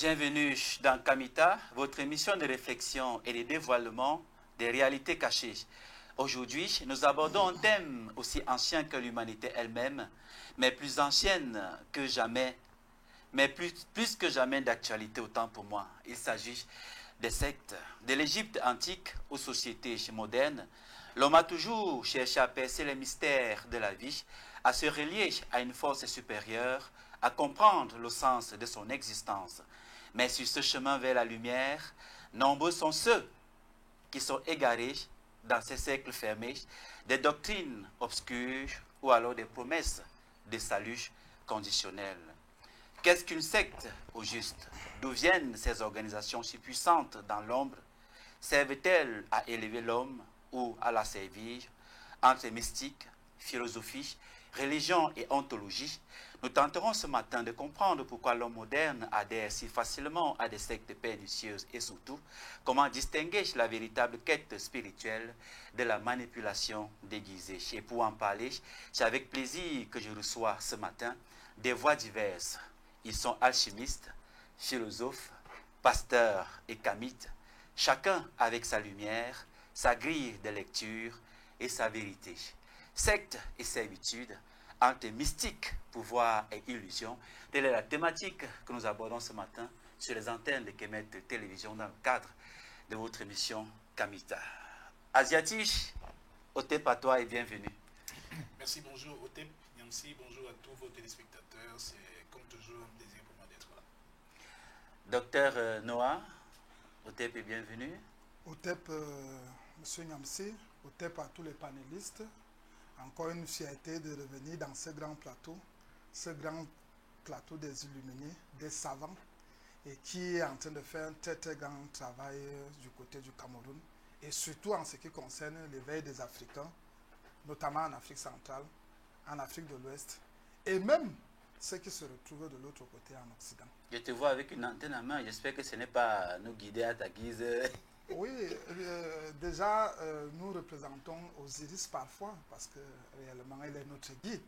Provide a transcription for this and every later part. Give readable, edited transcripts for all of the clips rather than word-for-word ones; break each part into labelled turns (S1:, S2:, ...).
S1: Bienvenue dans Kamita, votre émission de réflexion et de dévoilement des réalités cachées. Aujourd'hui, nous abordons un thème aussi ancien que l'humanité elle-même, mais plus ancienne que jamais, mais plus que jamais d'actualité autant pour moi. Il s'agit des sectes. De l'Égypte antique aux sociétés modernes, l'homme a toujours cherché à percer les mystères de la vie, à se relier à une force supérieure, à comprendre le sens de son existence. Mais sur ce chemin vers la lumière, nombreux sont ceux qui sont égarés dans ces cercles fermés, des doctrines obscures ou alors des promesses de salut conditionnel. Qu'est-ce qu'une secte au juste? D'où viennent ces organisations si puissantes dans l'ombre? Servent-elles à élever l'homme ou à la servir? Entre mystique, philosophie, religion et ontologie, nous tenterons ce matin de comprendre pourquoi l'homme moderne adhère si facilement à des sectes pernicieuses et surtout comment distinguer la véritable quête spirituelle de la manipulation déguisée. Et pour en parler, c'est avec plaisir que je reçois ce matin des voix diverses. Ils sont alchimistes, philosophes, pasteurs et kamites, chacun avec sa lumière, sa grille de lecture et sa vérité. Secte et servitude, entre mystique, pouvoir et illusion, telle est la thématique que nous abordons ce matin sur les antennes de Kemet Télévision dans le cadre de votre émission Kamita. Asiatique, Otep à toi et bienvenue.
S2: Merci, bonjour Otep, Nyamsi, bonjour à tous vos téléspectateurs. C'est comme toujours un plaisir pour moi d'être là.
S1: Docteur Noah, Otep et bienvenue.
S3: Otep, monsieur Nyamsi, Otep à tous les panélistes. Encore une fierté de revenir dans ce grand plateau des illuminés, des savants, et qui est en train de faire un très très grand travail du côté du Cameroun, et surtout en ce qui concerne l'éveil des Africains, notamment en Afrique centrale, en Afrique de l'Ouest, et même ceux qui se retrouvent de l'autre côté en Occident.
S1: Je te vois avec une antenne à main, j'espère que ce n'est pas nous guider à ta guise.
S3: Oui, déjà, nous représentons Osiris parfois, parce que réellement, il est notre guide.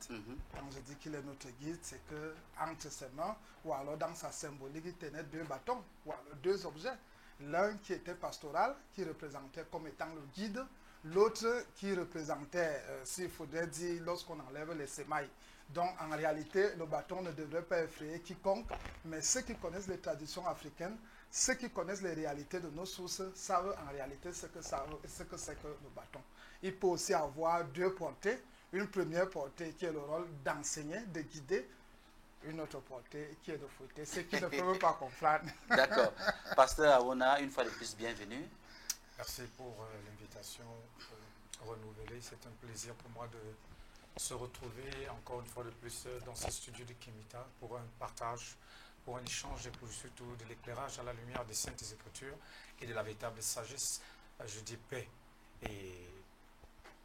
S3: Quand je dis qu'il est notre guide, c'est que entre ses mains, ou alors dans sa symbolique, il tenait deux bâtons, ou alors deux objets. L'un qui était pastoral, qui représentait comme étant le guide, l'autre qui représentait, s'il faudrait dire, lorsqu'on enlève les sémailles. Donc, en réalité, le bâton ne devrait pas effrayer quiconque, mais ceux qui connaissent les traditions africaines, ceux qui connaissent les réalités de nos sources, savent en réalité ce que c'est que le bâton. Il peut aussi avoir deux portées. Une première portée qui est le rôle d'enseigner, de guider, une autre portée qui est de fouetter, ce qui ne peut pas comprendre.
S1: D'accord. Pasteur Awona, une fois de plus, bienvenue.
S4: Merci pour l'invitation renouvelée. C'est un plaisir pour moi de se retrouver encore une fois de plus dans ce studio de Kamita pour un partage, pour un échange et pour surtout de l'éclairage à la lumière des Saintes Écritures et de la véritable sagesse, je dis paix et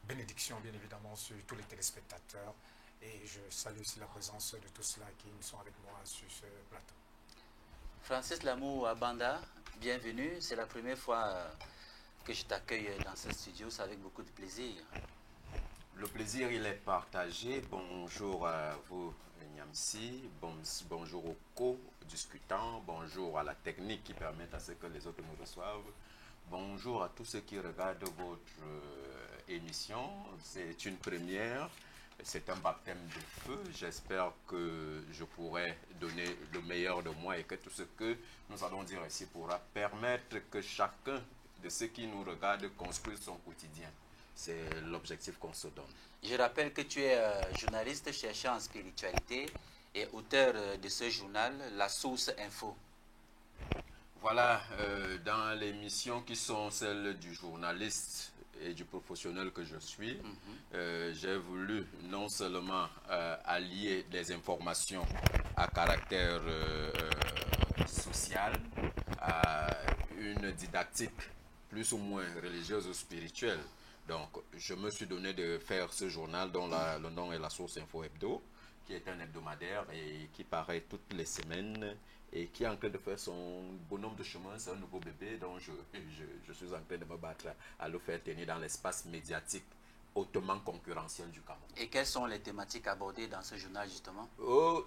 S4: bénédiction bien évidemment sur tous les téléspectateurs. Et je salue aussi la présence de tous ceux qui sont avec moi sur ce plateau.
S1: Francis Lamou Abanda, bienvenue. C'est la première fois que je t'accueille dans ce studio, c'est avec beaucoup de plaisir.
S5: Le plaisir, il est partagé. Bonjour à vous, Nyamsi. Bonjour aux co-discutants. Bonjour à la technique qui permet à ce que les autres nous reçoivent. Bonjour à tous ceux qui regardent votre émission. C'est une première. C'est un baptême de feu. J'espère que je pourrai donner le meilleur de moi et que tout ce que nous allons dire ici pourra permettre que chacun de ceux qui nous regardent construise son quotidien. C'est l'objectif qu'on se donne.
S1: Je rappelle que tu es journaliste chercheur en spiritualité et auteur de ce journal, La Source Info.
S5: Voilà, dans les missions qui sont celles du journaliste et du professionnel que je suis, j'ai voulu non seulement allier des informations à caractère social, à une didactique plus ou moins religieuse ou spirituelle. Donc, je me suis donné de faire ce journal dont le nom est La Source Info Hebdo, qui est un hebdomadaire et qui paraît toutes les semaines et qui est en train de faire son bonhomme de chemin. C'est un nouveau bébé dont je suis en train de me battre à le faire tenir dans l'espace médiatique hautement concurrentiel du Cameroun.
S1: Et quelles sont les thématiques abordées dans ce journal justement?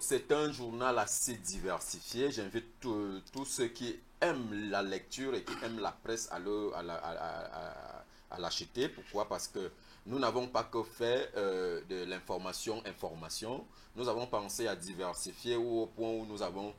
S5: C'est un journal assez diversifié. J'invite tous ceux qui aiment la lecture et qui aiment la presse à l'acheter. Pourquoi? Parce que nous n'avons pas que fait de l'information. Nous avons pensé à diversifier au point où nous avons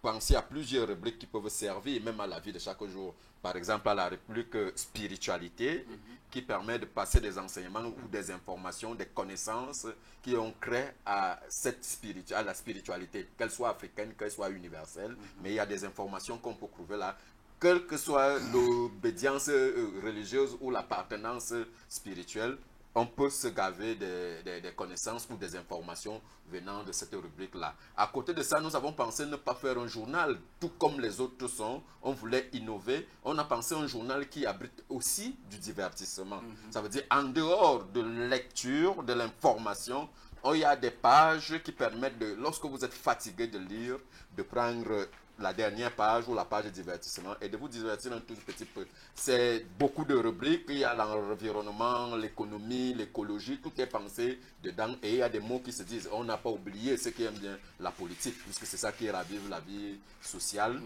S5: pensé à plusieurs rubriques qui peuvent servir même à la vie de chaque jour. Par exemple, à la rubrique spiritualité, qui permet de passer des enseignements ou des informations, des connaissances qui ont créé à la spiritualité, qu'elle soit africaine, qu'elle soit universelle. Mais il y a des informations qu'on peut trouver là, quelle que soit l'obédience religieuse ou l'appartenance spirituelle. On peut se gaver des connaissances ou des informations venant de cette rubrique-là. À côté de ça, nous avons pensé ne pas faire un journal tout comme les autres sont. On voulait innover. On a pensé un journal qui abrite aussi du divertissement. Ça veut dire en dehors de lecture, de l'information, il y a des pages qui permettent, lorsque vous êtes fatigué de lire, de prendre la dernière page ou la page de divertissement et de vous divertir un tout petit peu. C'est beaucoup de rubriques, il y a l'environnement, l'économie, l'écologie, tout est pensé dedans et il y a des mots qui se disent. On n'a pas oublié ceux qui aiment bien la politique, puisque c'est ça qui ravive la vie sociale.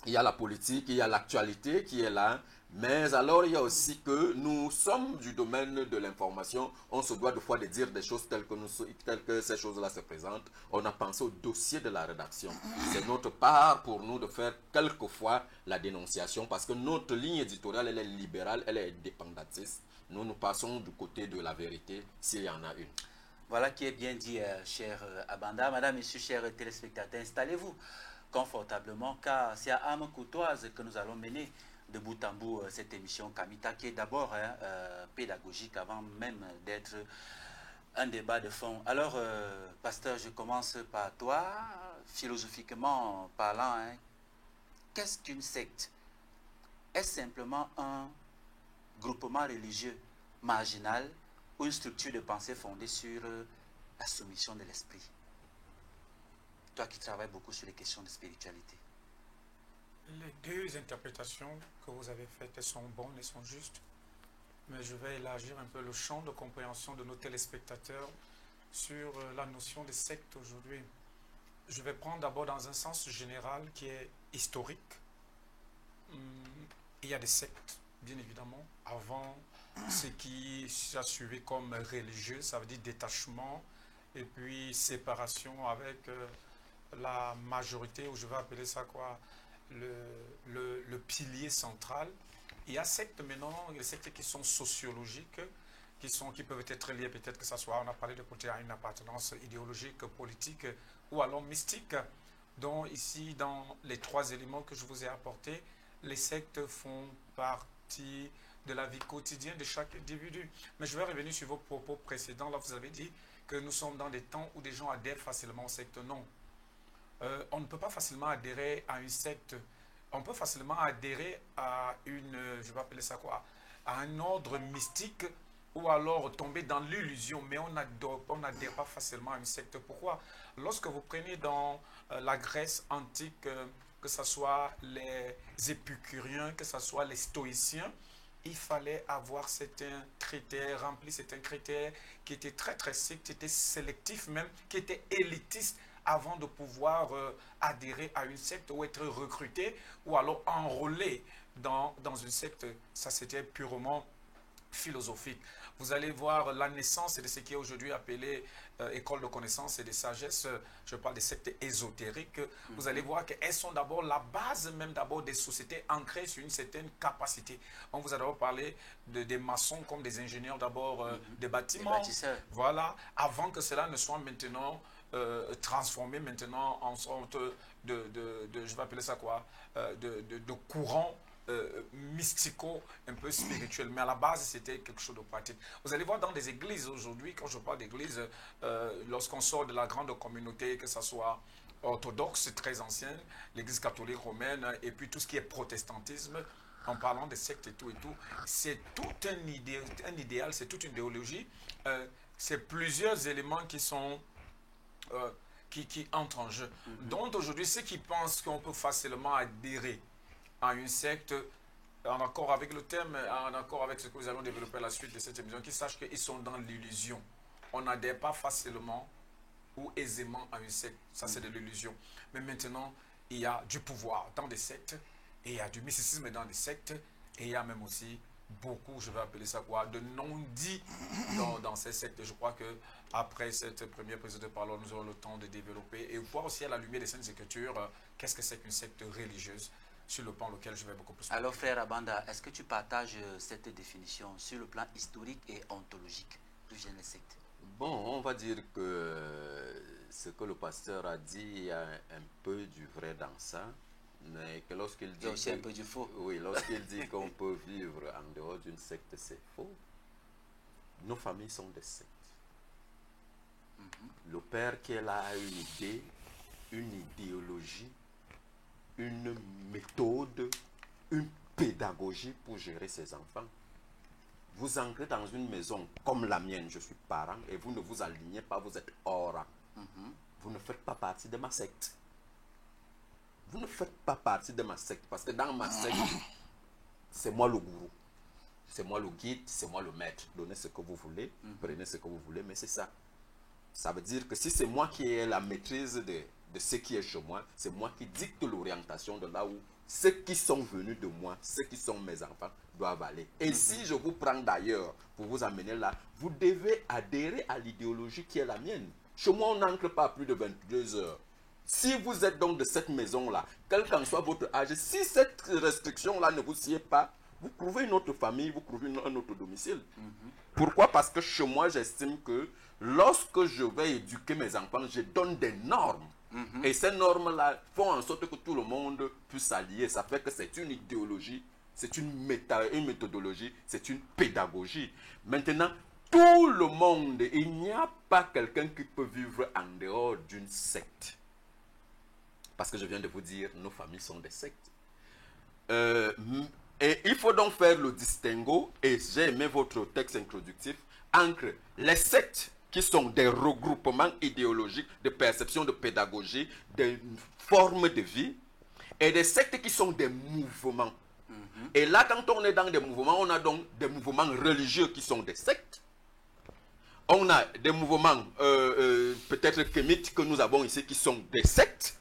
S5: Il y a la politique, il y a l'actualité qui est là. Mais alors, il y a aussi que nous sommes du domaine de l'information. On se doit de fois de dire des choses telles que ces choses-là se présentent. On a pensé au dossier de la rédaction. C'est notre part pour nous de faire quelquefois la dénonciation parce que notre ligne éditoriale, elle est libérale, elle est indépendantiste. Nous passons du côté de la vérité s'il y en a une.
S1: Voilà qui est bien dit, cher Abanda. Madame, Messieurs, chers téléspectateurs, installez-vous confortablement car c'est à âme courtoise que nous allons mener de bout en bout cette émission Kamita qui est d'abord pédagogique avant même d'être un débat de fond. Alors, pasteur, je commence par toi. Philosophiquement parlant, qu'est-ce qu'une secte? Est-ce simplement un groupement religieux marginal ou une structure de pensée fondée sur la soumission de l'esprit? Toi qui travailles beaucoup sur les questions de spiritualité.
S4: Les deux interprétations que vous avez faites, elles sont bonnes, elles sont justes. Mais je vais élargir un peu le champ de compréhension de nos téléspectateurs sur la notion de secte aujourd'hui. Je vais prendre d'abord dans un sens général qui est historique. Il y a des sectes, bien évidemment, avant ce qui a suivi comme religieux, ça veut dire détachement, et puis séparation avec la majorité, ou je vais appeler ça quoi, le pilier central. Il y a sectes maintenant, les sectes qui sont sociologiques, qui peuvent être liées, peut-être que ça soit, on a parlé de côté à une appartenance idéologique, politique ou alors mystique. Donc ici, dans les trois éléments que je vous ai apportés, les sectes font partie de la vie quotidienne de chaque individu. Mais je vais revenir sur vos propos précédents. Là, vous avez dit que nous sommes dans des temps où des gens adhèrent facilement aux sectes. Non. On ne peut pas facilement adhérer à une secte. On peut facilement adhérer à une, je vais appeler ça quoi, à un ordre mystique ou alors tomber dans l'illusion, mais on n'adhère pas facilement à une secte. Pourquoi? Lorsque vous prenez dans la Grèce antique, que ce soit les épicuriens, que ce soit les stoïciens, il fallait avoir certains critères remplis, certains critères qui étaient très très stricts, qui étaient sélectifs même, qui étaient élitistes, avant de pouvoir adhérer à une secte ou être recruté ou alors enrôlé dans une secte. Ça, c'était purement philosophique. Vous allez voir la naissance de ce qui est aujourd'hui appelé école de connaissance et de sagesse. Je parle des sectes ésotériques. Vous allez voir qu'elles sont d'abord la base même d'abord des sociétés ancrées sur une certaine capacité. On vous a d'abord parlé des maçons comme des ingénieurs d'abord des bâtiments. Voilà, avant que cela ne soit maintenant transformé maintenant en sorte je vais appeler ça quoi, de courant mystico, un peu spirituel, mais à la base c'était quelque chose de pratique. Vous allez voir dans des églises aujourd'hui, quand je parle d'église, lorsqu'on sort de la grande communauté, que ce soit orthodoxe, très ancienne, l'église catholique romaine, et puis tout ce qui est protestantisme, en parlant des sectes et tout, c'est tout un idéal, c'est toute une idéologie, c'est plusieurs éléments qui sont qui entrent en jeu. Donc aujourd'hui, ceux qui pensent qu'on peut facilement adhérer à une secte, en accord avec le thème, en accord avec ce que nous allons développer à la suite de cette émission, qu'ils sachent qu'ils sont dans l'illusion. On n'adhère pas facilement ou aisément à une secte. Ça, c'est de l'illusion. Mais maintenant, il y a du pouvoir dans des sectes, et il y a du mysticisme dans des sectes, et il y a même aussi beaucoup, je vais appeler ça quoi, de non-dits dans ces sectes. Je crois que après cette première prise de parole, nous aurons le temps de développer et voir aussi à la lumière des Saintes Écritures qu'est-ce que c'est qu'une secte religieuse, sur le plan auquel je vais beaucoup plus.
S1: Alors frère Abanda, est-ce que tu partages cette définition sur le plan historique et ontologique du gène secte?
S5: Bon, on va dire que ce que le pasteur a dit, il y a un peu du vrai dans ça. Mais que lorsqu'il dit...
S1: Il y a aussi un peu du faux.
S5: Oui, lorsqu'il dit qu'on peut vivre en dehors d'une secte, c'est faux. Nos familles sont des sectes. Le père qui est là a une idée, une idéologie, une méthode, une pédagogie pour gérer ses enfants. Vous entrez dans une maison comme la mienne, je suis parent, et vous ne vous alignez pas, vous êtes hors rang. Vous ne faites pas partie de ma secte. Vous ne faites pas partie de ma secte, parce que dans ma secte, c'est moi le gourou. C'est moi le guide, c'est moi le maître. Donnez ce que vous voulez, prenez ce que vous voulez, mais c'est ça. Ça veut dire que si c'est moi qui ai la maîtrise de ce qui est chez moi, c'est moi qui dicte l'orientation de là où ceux qui sont venus de moi, ceux qui sont mes enfants, doivent aller. Et si je vous prends d'ailleurs pour vous amener là, vous devez adhérer à l'idéologie qui est la mienne. Chez moi, on n'entre pas à plus de 22 heures. Si vous êtes donc de cette maison-là, quel qu'en soit votre âge, si cette restriction-là ne vous sied pas, vous trouvez une autre famille, vous trouvez un autre domicile. Pourquoi? Parce que chez moi, j'estime que lorsque je vais éduquer mes enfants, je donne des normes. Et ces normes-là font en sorte que tout le monde puisse s'allier. Ça fait que c'est une idéologie, c'est une méthodologie, c'est une pédagogie. Maintenant, tout le monde, il n'y a pas quelqu'un qui peut vivre en dehors d'une secte. Parce que je viens de vous dire, nos familles sont des sectes. Et il faut donc faire le distinguo, et j'ai aimé votre texte introductif, entre les sectes qui sont des regroupements idéologiques, de perception, de pédagogie, des formes de vie, et des sectes qui sont des mouvements. Et là, quand on est dans des mouvements, on a donc des mouvements religieux qui sont des sectes. On a des mouvements peut-être kémites que nous avons ici qui sont des sectes.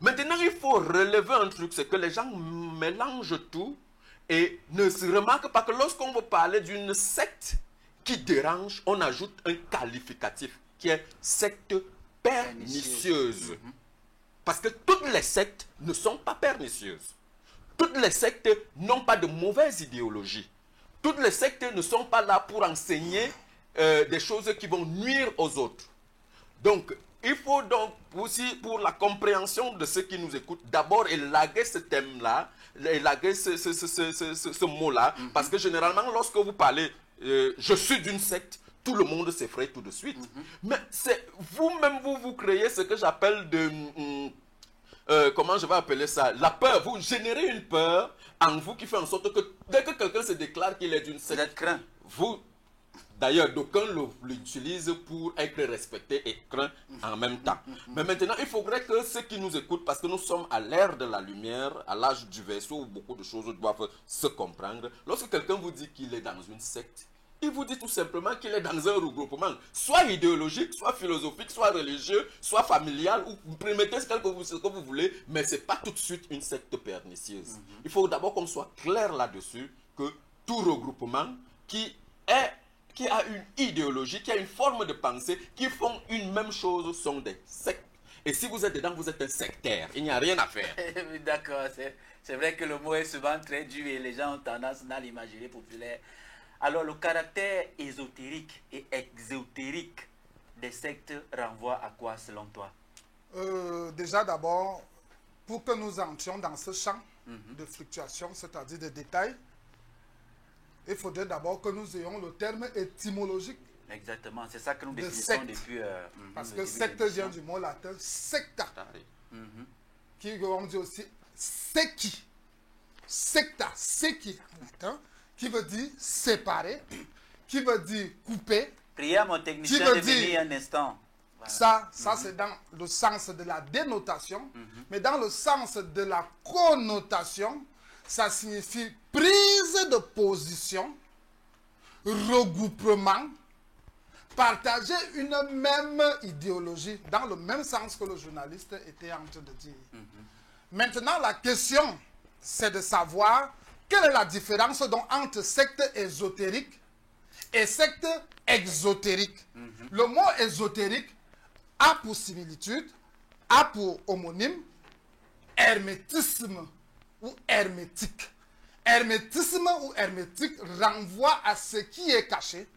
S5: Maintenant, il faut relever un truc, c'est que les gens mélangent tout et ne se remarquent pas que lorsqu'on veut parler d'une secte qui dérange, on ajoute un qualificatif qui est secte pernicieuse. Parce que toutes les sectes ne sont pas pernicieuses. Toutes les sectes n'ont pas de mauvaise idéologie. Toutes les sectes ne sont pas là pour enseigner des choses qui vont nuire aux autres. Donc, il faut donc aussi, pour la compréhension de ceux qui nous écoutent, d'abord élaguer ce thème-là, élaguer ce mot-là, parce que généralement, lorsque vous parlez « je suis d'une secte », tout le monde s'effraie tout de suite. Mais c'est vous-même, vous créez ce que j'appelle de... comment je vais appeler ça? La peur. Vous générez une peur en vous qui fait en sorte que dès que quelqu'un se déclare qu'il est d'une secte,
S1: craint.
S5: Vous... D'ailleurs, d'aucuns l'utilisent pour être respectés et craints en même temps. Mais maintenant, il faudrait que ceux qui nous écoutent, parce que nous sommes à l'ère de la lumière, à l'âge du vaisseau, où beaucoup de choses doivent se comprendre. Lorsque quelqu'un vous dit qu'il est dans une secte, il vous dit tout simplement qu'il est dans un regroupement, soit idéologique, soit philosophique, soit religieux, soit familial, ou mettez ce que vous voulez, mais ce n'est pas tout de suite une secte pernicieuse. Il faut d'abord qu'on soit clair là-dessus, que tout regroupement qui a une idéologie, qui a une forme de pensée, qui font une même chose, sont des sectes. Et si vous êtes dedans, vous êtes un sectaire. Il n'y a rien à faire.
S1: D'accord, c'est vrai que le mot est souvent très dur et les gens ont tendance à l'imaginer populaire. Alors, le caractère ésotérique et exotérique des sectes renvoie à quoi selon toi?
S3: Déjà, d'abord, pour que nous entrions dans ce champ de fluctuation, c'est-à-dire de détails, il faudrait d'abord que nous ayons le terme étymologique.
S1: Exactement, c'est ça que nous définissons depuis...
S3: Parce que secte vient du mot latin secta, qui on dit aussi seki. Secta, seki, qui veut dire séparer, qui veut dire couper.
S1: Priez à mon technicien de venir un instant.
S3: Voilà. Ça c'est dans le sens de la dénotation, mais dans le sens de la connotation, ça signifie prise de position, regroupement, partager une même idéologie, dans le même sens que le journaliste était en train de dire. Maintenant, la question, c'est de savoir quelle est la différence donc entre secte ésotérique et secte exotérique. Le mot ésotérique a pour similitude, a pour homonyme, hermétisme ou hermétique. Hermétisme ou hermétique renvoie à ce qui est caché,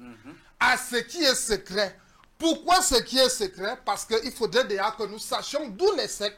S3: à ce qui est secret. Pourquoi ce qui est secret? Parce qu'il faudrait déjà que nous sachions d'où les sectes,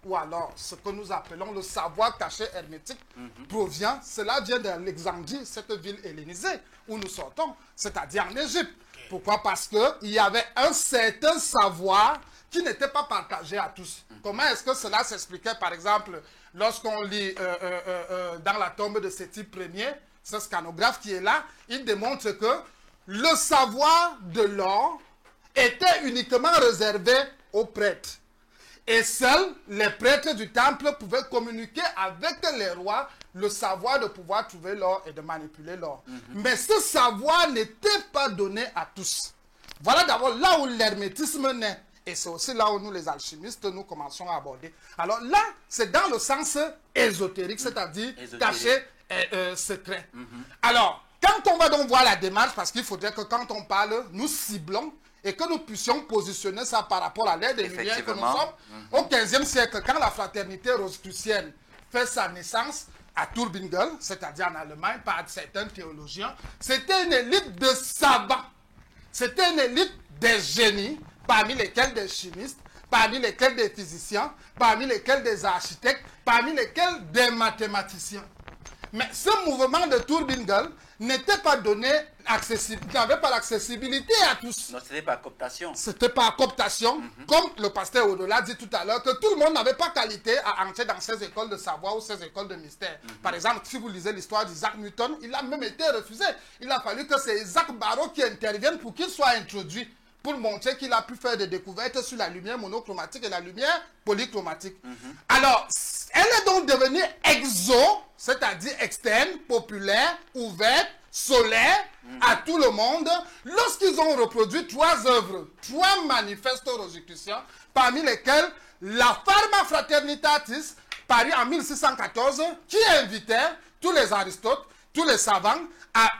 S3: ou alors ce que nous appelons le savoir caché hermétique, provient. Cela vient d'Alexandrie, cette ville hellénisée où nous sortons, c'est-à-dire en Égypte. Pourquoi? Parce qu'il y avait un certain savoir qui n'était pas partagé à tous. Comment est-ce que cela s'expliquait, par exemple, lorsqu'on lit dans la tombe de Séti Ier, ce scanographe qui est là, il démontre que le savoir de l'or était uniquement réservé aux prêtres. Et seuls les prêtres du temple pouvaient communiquer avec les rois le savoir de pouvoir trouver l'or et de manipuler l'or. Mais ce savoir n'était pas donné à tous. Voilà d'abord là où l'hermétisme naît. Et c'est aussi là où nous, les alchimistes, nous commençons à aborder. Alors là, c'est dans le sens ésotérique, c'est-à-dire caché, secret. Alors, quand on va donc voir la démarche, parce qu'il faudrait que quand on parle, nous ciblons et que nous puissions positionner ça par rapport à l'ère des Lumières que nous sommes. Au XVe siècle, quand la fraternité rosicrucienne fait sa naissance à Turbingel, c'est-à-dire en Allemagne, par certains théologiens, c'était une élite de savants. C'était une élite des génies, parmi lesquels des chimistes, parmi lesquels des physiciens, parmi lesquels des architectes, parmi lesquels des mathématiciens. Mais ce mouvement de Turbingel n'était pas donné accessible, n'avait pas l'accessibilité à tous.
S1: Non, ce n'était pas cooptation.
S3: C'était par cooptation, comme le pasteur Odola dit tout à l'heure, que tout le monde n'avait pas qualité à entrer dans ces écoles de savoir ou ces écoles de mystère. Par exemple, si vous lisez l'histoire d'Isaac Newton, il a même été refusé. Il a fallu que c'est Isaac Barrow qui intervienne pour qu'il soit introduit, pour montrer qu'il a pu faire des découvertes sur la lumière monochromatique et la lumière polychromatique. Alors, elle est donc devenue exo, c'est-à-dire externe, populaire, ouverte, solaire, à tout le monde, lorsqu'ils ont reproduit 3 œuvres, 3 manifestes rosicruciens, parmi lesquels la Pharma Fraternitatis, paru en 1614, qui invitait tous les Aristotes, tous les savants, à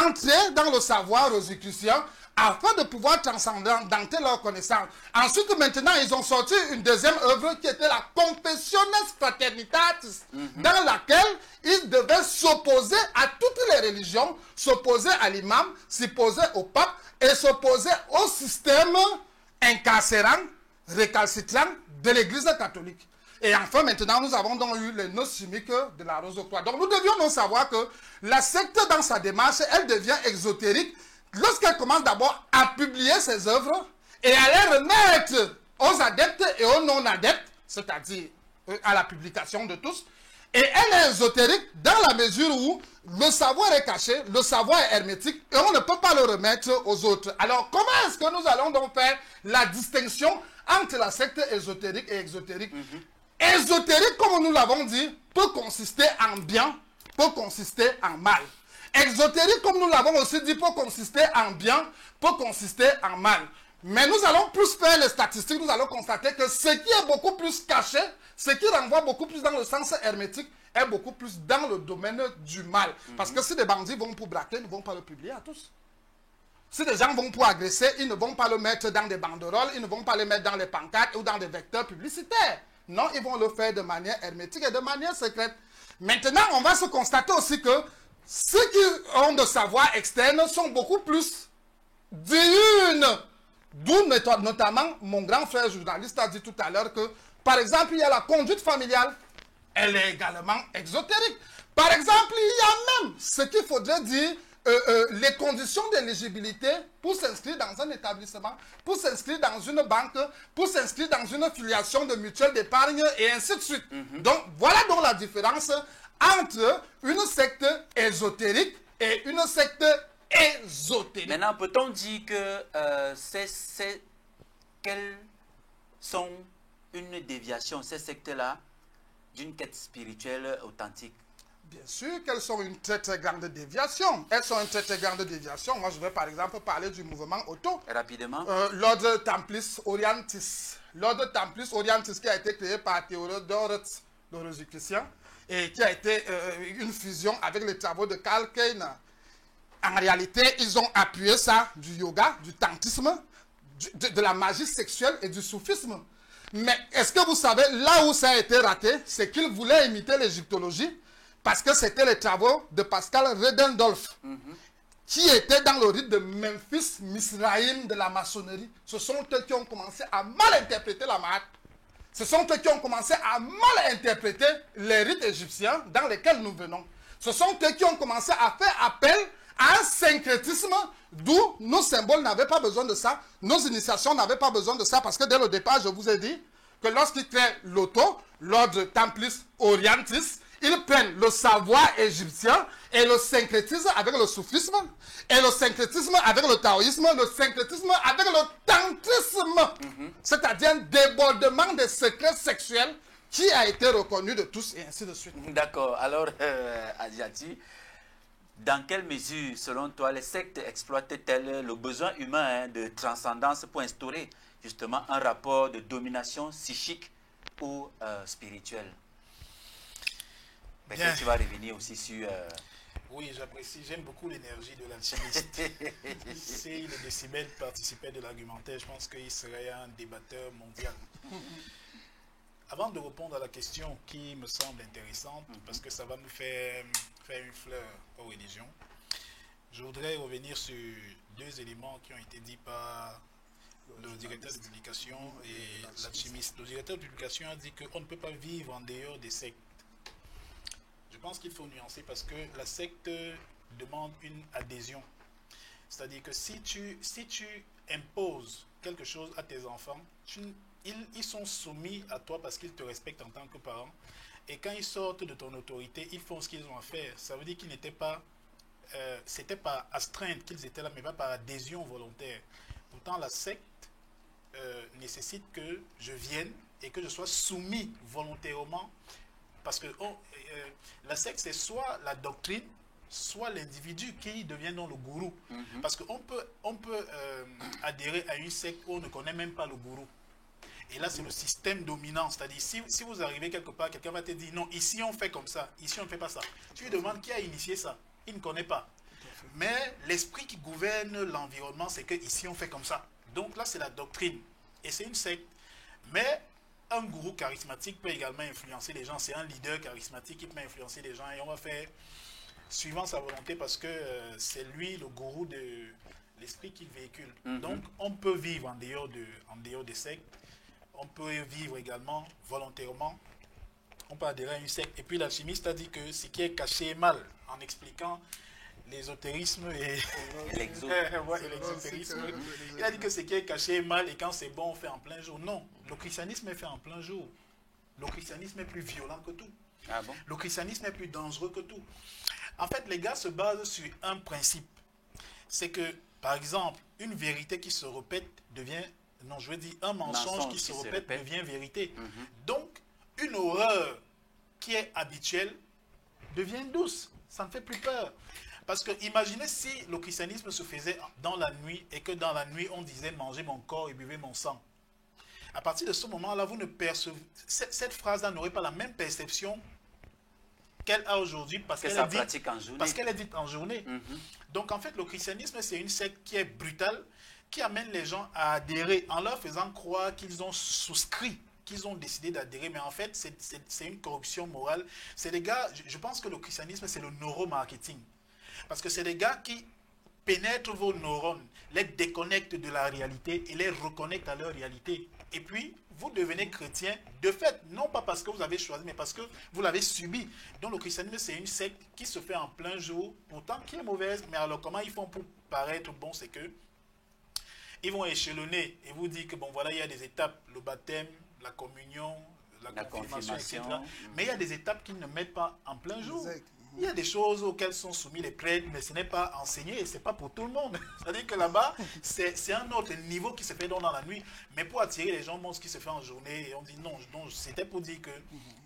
S3: entrer dans le savoir rosicrucien, afin de pouvoir transcender leur connaissance. Ensuite, maintenant, ils ont sorti une deuxième œuvre qui était la Confessiones Fraternitatis, dans laquelle ils devaient s'opposer à toutes les religions, s'opposer à l'imam, s'opposer au pape et s'opposer au système incarcérant, récalcitrant de l'Église catholique. Et enfin, maintenant, nous avons donc eu les noces chimiques de la Rose-Croix. Donc, nous devions donc savoir que la secte, dans sa démarche, elle devient exotérique lorsqu'elle commence d'abord à publier ses œuvres et à les remettre aux adeptes et aux non-adeptes, c'est-à-dire à la publication de tous. Et elle est ésotérique dans la mesure où le savoir est caché, le savoir est hermétique et on ne peut pas le remettre aux autres. Alors, comment est-ce que nous allons donc faire la distinction entre la secte ésotérique et exotérique? Ésotérique, comme nous l'avons dit, peut consister en bien, peut consister en mal. Exotérique, comme nous l'avons aussi dit, peut consister en bien, peut consister en mal. Mais nous allons plus faire les statistiques, nous allons constater que ce qui est beaucoup plus caché, ce qui renvoie beaucoup plus dans le sens hermétique, est beaucoup plus dans le domaine du mal. Parce que si des bandits vont pour braquer, ils ne vont pas le publier à tous. Si des gens vont pour agresser, ils ne vont pas le mettre dans des banderoles, ils ne vont pas le mettre dans les pancartes ou dans des vecteurs publicitaires. Non, ils vont le faire de manière hermétique et de manière secrète. Maintenant, on va se constater aussi que ceux qui ont de savoir externe sont beaucoup plus diurnes. D'où notamment mon grand frère journaliste a dit tout à l'heure que, par exemple, il y a la conduite familiale. Elle est également exotérique. Par exemple, il y a même ce qu'il faudrait dire les conditions d'éligibilité pour s'inscrire dans un établissement, pour s'inscrire dans une banque, pour s'inscrire dans une filiation de mutuelle d'épargne et ainsi de suite. Donc, voilà donc la différence entre une secte ésotérique et une secte ésotérique.
S1: Maintenant, peut-on dire que quelles sont une déviation, ces sectes-là, d'une quête spirituelle authentique?
S3: Bien sûr qu'elles sont une très très grande déviation. Elles sont une très très grande déviation. Moi, je vais par exemple parler du mouvement Otto.
S1: Rapidement.
S3: L'ordre Templis Orientis. L'ordre Templis Orientis qui a été créé par Théodore le Rosicrucien et qui a été une fusion avec les travaux de Karl Kane. En réalité, ils ont appuyé ça du yoga, du tantisme, de la magie sexuelle et du soufisme. Mais est-ce que vous savez, là où ça a été raté, c'est qu'ils voulaient imiter l'égyptologie parce que c'était les travaux de Pascal Redendorf qui étaient dans le rite de Memphis, Misraïm de la maçonnerie. Ce sont eux qui ont commencé à mal interpréter la Mahat. Ce sont eux qui ont commencé à mal interpréter les rites égyptiens dans lesquels nous venons. Ce sont eux qui ont commencé à faire appel à un syncrétisme d'où nos symboles n'avaient pas besoin de ça, nos initiations n'avaient pas besoin de ça, parce que dès le départ, je vous ai dit que lorsqu'ils créent l'Otto, l'ordre Templis Orientis, ils prennent le savoir égyptien et le syncrétisme avec le soufisme, et le syncrétisme avec le taoïsme, le syncrétisme avec le tantrisme, c'est-à-dire un débordement des secrets sexuels qui a été reconnu de tous et ainsi de suite.
S1: D'accord. Alors, Adjati, dans quelle mesure, selon toi, les sectes exploitent-elles le besoin humain de transcendance pour instaurer justement un rapport de domination psychique ou spirituelle? Peut-être que tu vas revenir aussi sur...
S2: Oui, j'apprécie, j'aime beaucoup l'énergie de l'alchimiste. Si le décibel participait de l'argumentaire, je pense qu'il serait un débatteur mondial. Avant de répondre à la question qui me semble intéressante, parce que ça va me faire une fleur aux religions, je voudrais revenir sur deux éléments qui ont été dits par le directeur de publication et l'alchimiste. Le directeur de publication a dit qu'on ne peut pas vivre en dehors des sectes. Je pense qu'il faut nuancer parce que la secte demande une adhésion. C'est-à-dire que si tu imposes quelque chose à tes enfants, ils sont soumis à toi parce qu'ils te respectent en tant que parent. Et quand ils sortent de ton autorité, ils font ce qu'ils ont à faire. Ça veut dire qu'ils n'étaient pas... c'était par astreinte qu'ils étaient là, mais pas par adhésion volontaire. Pourtant, la secte nécessite que je vienne et que je sois soumis volontairement. Parce que la secte, c'est soit la doctrine, soit l'individu qui devient donc le gourou. Parce qu'on peut adhérer à une secte où on ne connaît même pas le gourou. Et là, c'est le système dominant. C'est-à-dire, si vous arrivez quelque part, quelqu'un va te dire, non, ici on fait comme ça, ici on ne fait pas ça. Tu lui demandes qui a initié ça. Il ne connaît pas. Mais l'esprit qui gouverne l'environnement, c'est que ici on fait comme ça. Donc là, c'est la doctrine. Et c'est une secte. Mais un gourou charismatique peut également influencer les gens. C'est un leader charismatique qui peut influencer les gens. Et on va faire suivant sa volonté parce que c'est lui le gourou de l'esprit qu'il véhicule. Donc, on peut vivre en dehors des sectes. On peut vivre également volontairement. On peut adhérer à une secte. Et puis l'alchimiste a dit que ce qui est caché est mal, en expliquant l'ésotérisme et l'exotérisme. Il a dit que ce qui est caché est mal et quand c'est bon, on fait en plein jour. Non, le christianisme est fait en plein jour. Le christianisme est plus violent que tout.
S1: Ah bon? Le
S2: christianisme est plus dangereux que tout. En fait, les gars se basent sur un principe. C'est que, par exemple, une vérité qui se répète devient... Non, je veux dire, un mensonge qui se répète devient vérité. Donc, une horreur qui est habituelle devient douce. Ça ne fait plus peur. Parce que imaginez si le christianisme se faisait dans la nuit et que dans la nuit, on disait « mangez mon corps et buvez mon sang ». À partir de ce moment-là, vous ne percevez... Cette phrase-là n'aurait pas la même perception qu'elle a aujourd'hui parce qu'elle est dite en journée. Donc, en fait, le christianisme, c'est une secte qui est brutale, qui amène les gens à adhérer en leur faisant croire qu'ils ont souscrit, qu'ils ont décidé d'adhérer. Mais en fait, c'est une corruption morale. C'est des gars, je pense que le christianisme, c'est le neuromarketing. Parce que c'est des gars qui pénètrent vos neurones, les déconnectent de la réalité et les reconnectent à leur réalité. Et puis, vous devenez chrétien de fait, non pas parce que vous avez choisi, mais parce que vous l'avez subi. Donc le christianisme, c'est une secte qui se fait en plein jour, pourtant qui est mauvaise. Mais alors, comment ils font pour paraître bon? C'est que ils vont échelonner et vous dire que, bon, voilà, il y a des étapes, le baptême, la communion, la confirmation, etc. Mais il y a des étapes qu'ils ne mettent pas en plein jour. Il y a des choses auxquelles sont soumis les prêtres, mais ce n'est pas enseigné, ce n'est pas pour tout le monde. C'est-à-dire que là-bas, c'est un autre niveau qui se fait dans la nuit. Mais pour attirer les gens, bon, ce qui se fait en journée, et on dit non, c'était pour dire que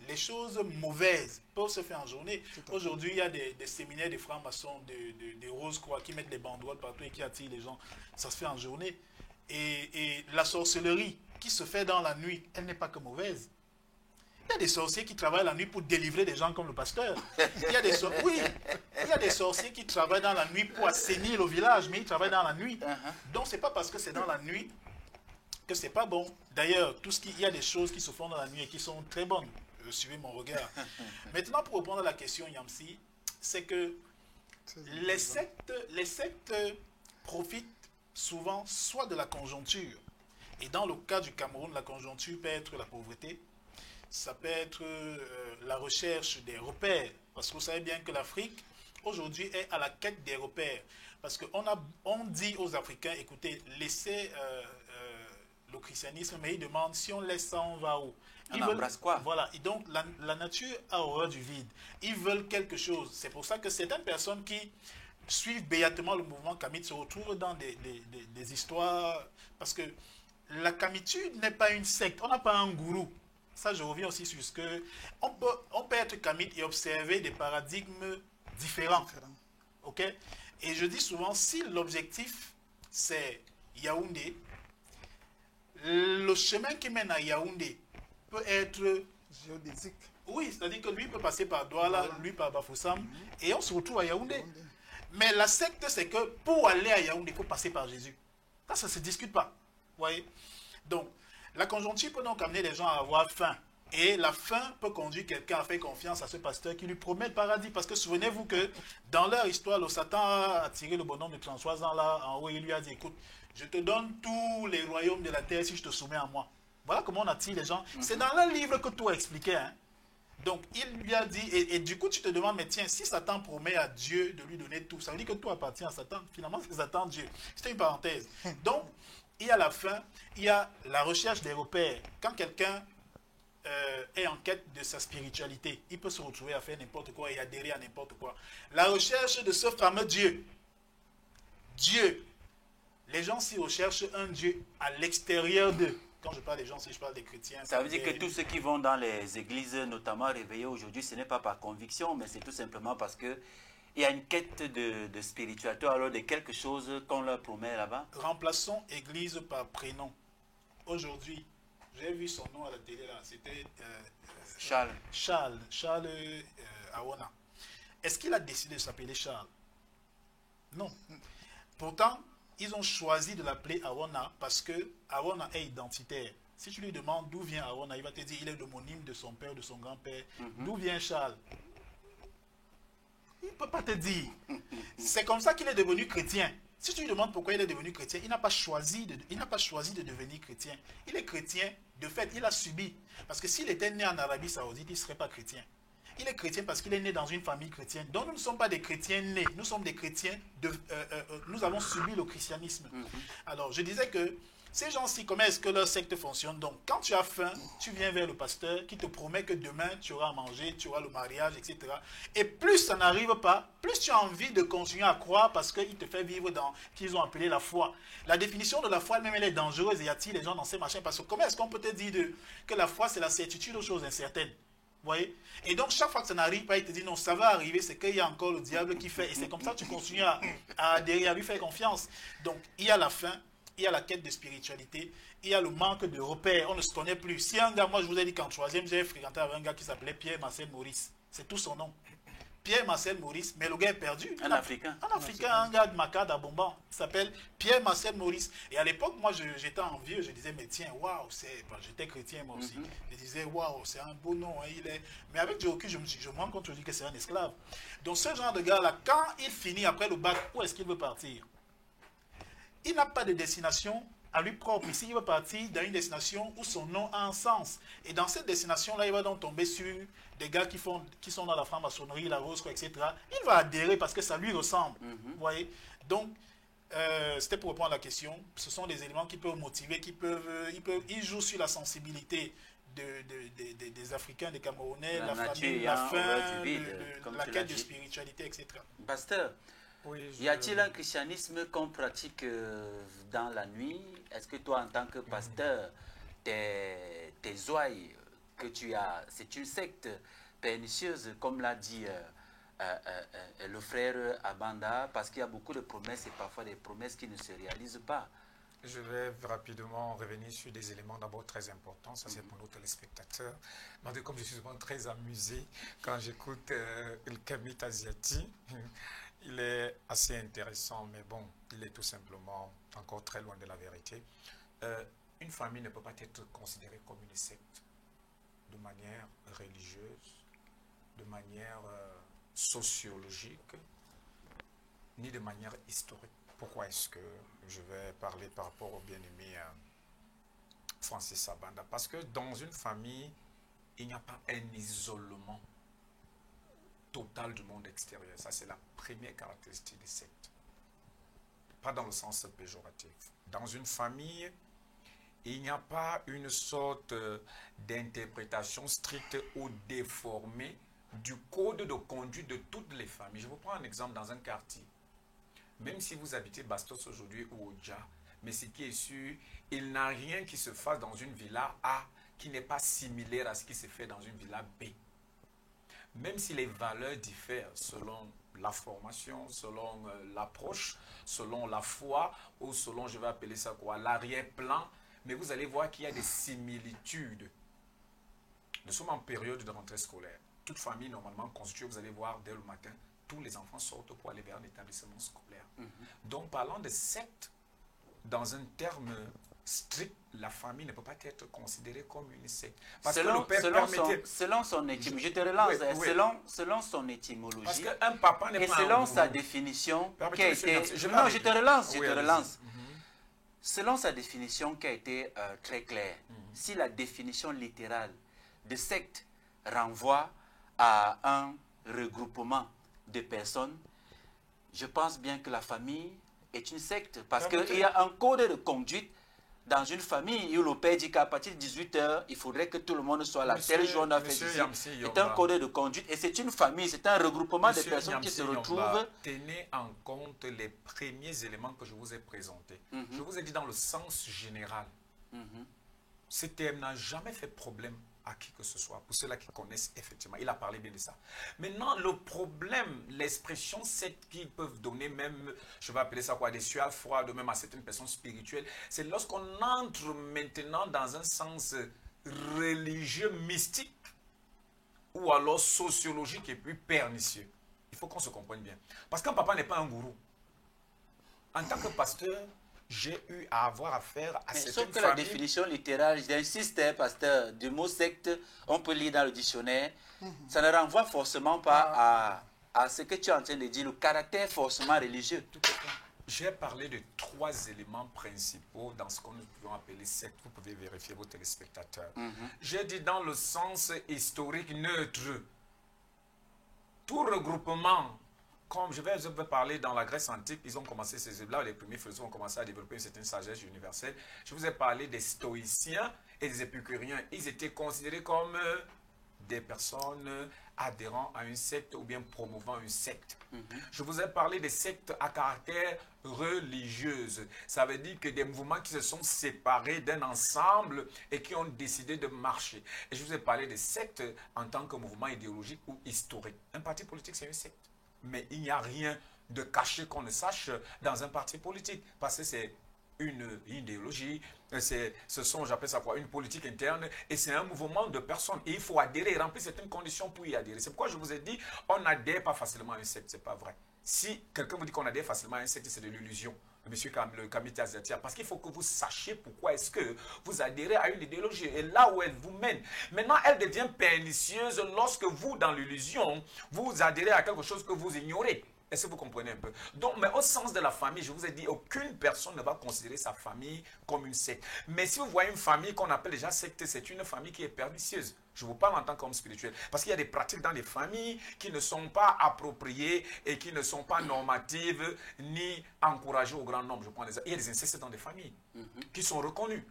S2: les choses mauvaises peuvent se faire en journée. Aujourd'hui, il y a des séminaires de francs-maçons, de Rose-Croix qui mettent les banderoles partout et qui attirent les gens. Ça se fait en journée. Et la sorcellerie qui se fait dans la nuit, elle n'est pas que mauvaise. Il y a des sorciers qui travaillent la nuit pour délivrer des gens comme le pasteur. Il y a des sorciers qui travaillent dans la nuit pour assainir le village, mais ils travaillent dans la nuit. Donc, ce n'est pas parce que c'est dans la nuit que ce n'est pas bon. D'ailleurs, il y a des choses qui se font dans la nuit et qui sont très bonnes. Suivez mon regard. Maintenant, pour répondre à la question, Yamsi, c'est que les sectes profitent souvent soit de la conjoncture. Et dans le cas du Cameroun, la conjoncture peut être la pauvreté. Ça peut être la recherche des repères. Parce que vous savez bien que l'Afrique, aujourd'hui, est à la quête des repères. Parce qu'on dit aux Africains, écoutez, laissez le christianisme, mais ils demandent, si on laisse ça, on va où?
S1: On embrasse quoi?
S2: Voilà. Et donc, la nature a horreur du vide. Ils veulent quelque chose. C'est pour ça que certaines personnes qui suivent béatement le mouvement Kamite se retrouvent dans des histoires. Parce que la Kamitude n'est pas une secte. On n'a pas un gourou. Ça, je reviens aussi sur ce que... On peut être Kamite et observer des paradigmes différents. OK? Et je dis souvent, si l'objectif, c'est Yaoundé, le chemin qui mène à Yaoundé peut être...
S3: géodésique.
S2: Oui, c'est-à-dire que lui peut passer par Douala, lui par Bafoussam, et on se retrouve à Yaoundé. Mais la secte, c'est que pour aller à Yaoundé, il faut passer par Jésus. Ça ne se discute pas. Vous voyez? Donc, la conjoncture peut donc amener les gens à avoir faim. Et la faim peut conduire quelqu'un à faire confiance à ce pasteur qui lui promet le paradis. Parce que souvenez-vous que dans leur histoire, le Satan a attiré le bonhomme de 33 ans là en haut et lui a dit, écoute, je te donne tous les royaumes de la terre si je te soumets à moi. Voilà comment on attire les gens. C'est dans le livre que tout a expliqué. Hein. Donc, il lui a dit, et du coup, tu te demandes, mais tiens, si Satan promet à Dieu de lui donner tout, ça veut dire que tout appartient à Satan. Finalement, c'est Satan Dieu. C'était une parenthèse. Donc, il y a la faim, il y a la recherche des repères. Quand quelqu'un est en quête de sa spiritualité, il peut se retrouver à faire n'importe quoi et adhérer à n'importe quoi. La recherche de ce fameux Dieu. Dieu. Les gens s'y recherchent un Dieu à l'extérieur d'eux. Quand je parle des gens, si je parle des chrétiens...
S1: Ça veut dire que tous ceux qui vont dans les églises, notamment réveillés aujourd'hui, ce n'est pas par conviction, mais c'est tout simplement parce que il y a une quête de spiritualité, alors de quelque chose qu'on leur promet là-bas.
S2: Remplaçons église par prénom. Aujourd'hui, j'ai vu son nom à la télé là, c'était Charles Awona. Est-ce qu'il a décidé de s'appeler Charles? Non. Pourtant, ils ont choisi de l'appeler Awona parce que Awona est identitaire. Si tu lui demandes d'où vient Awona, il va te dire il est l'homonyme de son père, de son grand-père. D'où vient Charles? Il ne peut pas te dire. C'est comme ça qu'il est devenu chrétien. Si tu lui demandes pourquoi il est devenu chrétien, il n'a pas choisi de devenir chrétien. Il est chrétien, de fait, il a subi. Parce que s'il était né en Arabie Saoudite, il ne serait pas chrétien. Il est chrétien parce qu'il est né dans une famille chrétienne. Donc nous ne sommes pas des chrétiens nés, nous sommes des chrétiens, nous avons subi le christianisme. Alors je disais que ces gens-ci, comment est-ce que leur secte fonctionne? Donc, quand tu as faim, tu viens vers le pasteur qui te promet que demain, tu auras à manger, tu auras le mariage, etc. Et plus ça n'arrive pas, plus tu as envie de continuer à croire parce qu'il te fait vivre dans ce qu'ils ont appelé la foi. La définition de la foi elle-même, elle est dangereuse et attire les gens dans ces machins. Parce que comment est-ce qu'on peut te dire que la foi, c'est la certitude aux choses incertaines? Vous voyez? Et donc, chaque fois que ça n'arrive pas, il te dit non, ça va arriver, c'est qu'il y a encore le diable qui fait. Et c'est comme ça que tu continues à adhérer, à lui faire confiance. Donc, il y a la faim. Il y a la quête de spiritualité, il y a le manque de repères, on ne se connaît plus. Si un gars, moi je vous ai dit qu'en troisième, j'ai fréquenté avec un gars qui s'appelait Pierre-Marcel Maurice. C'est tout son nom. Pierre-Marcel Maurice, mais le gars est perdu.
S1: Un Africain.
S2: Un Africain, un gars de Macad à Bomban. Il s'appelle Pierre-Marcel Maurice. Et à l'époque, moi j'étais envieux, je disais, mais tiens, waouh, j'étais chrétien moi aussi. Je disais, waouh, c'est un beau nom, hein, il est. Mais avec du recul, je me rends compte que c'est un esclave. Donc ce genre de gars-là, quand il finit après le bac, où est-ce qu'il veut partir? Il n'a pas de destination à lui propre. Ici, il va partir dans une destination où son nom a un sens. Et dans cette destination-là, il va donc tomber sur des gars qui sont dans la franc-maçonnerie, la rose, etc. Il va adhérer parce que ça lui ressemble. Vous voyez? Donc, c'était pour répondre à la question. Ce sont des éléments qui peuvent motiver, ils jouent sur la sensibilité des Africains, des Camerounais,
S1: La
S2: la
S1: nature
S2: famine,
S1: ayant
S2: la
S1: horreur
S2: faim,
S1: du vide, comme
S2: la
S1: tu l'as
S2: quête de
S1: dit.
S2: spiritualité, etc.
S1: Pasteur,
S4: Oui,
S1: y a-t-il un christianisme qu'on pratique dans la nuit? Est-ce que toi, en tant que pasteur, tes ouailles que tu as, c'est une secte pernicieuse, comme l'a dit le frère Abanda, parce qu'il y a beaucoup de promesses et parfois des promesses qui ne se réalisent pas.
S4: Je vais rapidement revenir sur des éléments d'abord très importants, ça c'est pour nos téléspectateurs. Mais comme je suis souvent très amusé quand j'écoute le Kamit Asiati, il est assez intéressant, mais bon, il est tout simplement encore très loin de la vérité. Une famille ne peut pas être considérée comme une secte de manière religieuse, de manière sociologique, ni de manière historique. Pourquoi est-ce que je vais parler par rapport au bien-aimé Francis Abanda? Parce que dans une famille, il n'y a pas un isolement total du monde extérieur. Ça, c'est la première caractéristique des sectes. Pas dans le sens péjoratif. Dans une famille, il n'y a pas une sorte d'interprétation stricte ou déformée du code de conduite de toutes les familles. Je vous prends un exemple dans un quartier. Même si vous habitez Bastos aujourd'hui ou Oja, mais ce qui est sûr, il n'y a rien qui se fasse dans une villa A qui n'est pas similaire à ce qui se fait dans une villa B. Même si les valeurs diffèrent selon la formation, selon l'approche, selon la foi, ou selon, je vais appeler ça quoi, l'arrière-plan, mais vous allez voir qu'il y a des similitudes. Nous sommes en période de rentrée scolaire. Toute famille normalement constituée, vous allez voir dès le matin, tous les enfants sortent pour aller vers un établissement scolaire. Donc, parlant de secte, dans un terme strict, la famille ne peut pas être considérée comme une secte. Parce que le père
S1: selon son étymologie, je te relance, selon son étymologie,
S4: parce qu'un papa n'est pas
S1: selon sa définition, qui a été... Non, je te relance. Selon sa définition qui a été très claire, si la définition littérale de secte renvoie à un regroupement de personnes, je pense bien que la famille est une secte, parce qu'il y a un code de conduite dans une famille où le père dit qu'à partir de 18h, il faudrait que tout le monde soit là. Tel jour, on a fait ceci. C'est un code de conduite et c'est une famille, c'est un regroupement de personnes qui se retrouvent.
S4: Tenez en compte les premiers éléments que je vous ai présentés. Je vous ai dit dans le sens général. Ce terme n'a jamais fait problème à qui que ce soit, pour ceux-là qui connaissent effectivement. Il a parlé bien de ça. Maintenant, le problème, l'expression secte qu'ils peuvent donner même, je vais appeler ça quoi, des sueurs froides, même à certaines personnes spirituelles, c'est lorsqu'on entre maintenant dans un sens religieux, mystique, ou alors sociologique et plus pernicieux. Il faut qu'on se comprenne bien. Parce qu'un papa n'est pas un gourou. En tant que pasteur, j'ai eu à avoir affaire à certaines familles.
S1: Sauf que la définition littérale, j'insiste, pasteur, du mot secte, on peut lire dans le dictionnaire, ça ne renvoie forcément pas à ce que tu es en train de dire, le caractère forcément religieux.
S4: Tout à fait. J'ai parlé de 3 éléments principaux dans ce que nous pouvons appeler secte. Vous pouvez vérifier vos téléspectateurs. J'ai dit dans le sens historique neutre, tout regroupement. Comme je vais parler dans la Grèce antique, ils ont commencé ces là, les premiers philosophes ont commencé à développer une certaine sagesse universelle. Je vous ai parlé des stoïciens et des épicuriens. Ils étaient considérés comme des personnes adhérant à une secte ou bien promouvant une secte. Je vous ai parlé des sectes à caractère religieuse. Ça veut dire que des mouvements qui se sont séparés d'un ensemble et qui ont décidé de marcher. Et je vous ai parlé des sectes en tant que mouvement idéologique ou historique. Un parti politique, c'est une secte. Mais il n'y a rien de caché qu'on ne sache dans un parti politique. Parce que c'est une idéologie, ce sont, j'appelle ça quoi, une politique interne, et c'est un mouvement de personnes. Et il faut adhérer, remplir certaines conditions pour y adhérer. C'est pourquoi je vous ai dit, on n'adhère pas facilement à une secte, c'est pas vrai. Si quelqu'un vous dit qu'on adhère facilement à une secte, c'est de l'illusion. Monsieur le Kamit Asiati, parce qu'il faut que vous sachiez pourquoi est-ce que vous adhérez à une idéologie et là où elle vous mène. Maintenant, elle devient pernicieuse lorsque vous, dans l'illusion, vous adhérez à quelque chose que vous ignorez. Est-ce que vous comprenez un peu? Donc, mais au sens de la famille, je vous ai dit, aucune personne ne va considérer sa famille comme une secte. Mais si vous voyez une famille qu'on appelle déjà secte, c'est une famille qui est pernicieuse. Je vous parle en tant qu'homme spirituel. Parce qu'il y a des pratiques dans les familles qui ne sont pas appropriées et qui ne sont pas normatives ni encouragées au grand nombre. Il y a des incestes dans des familles qui sont reconnus.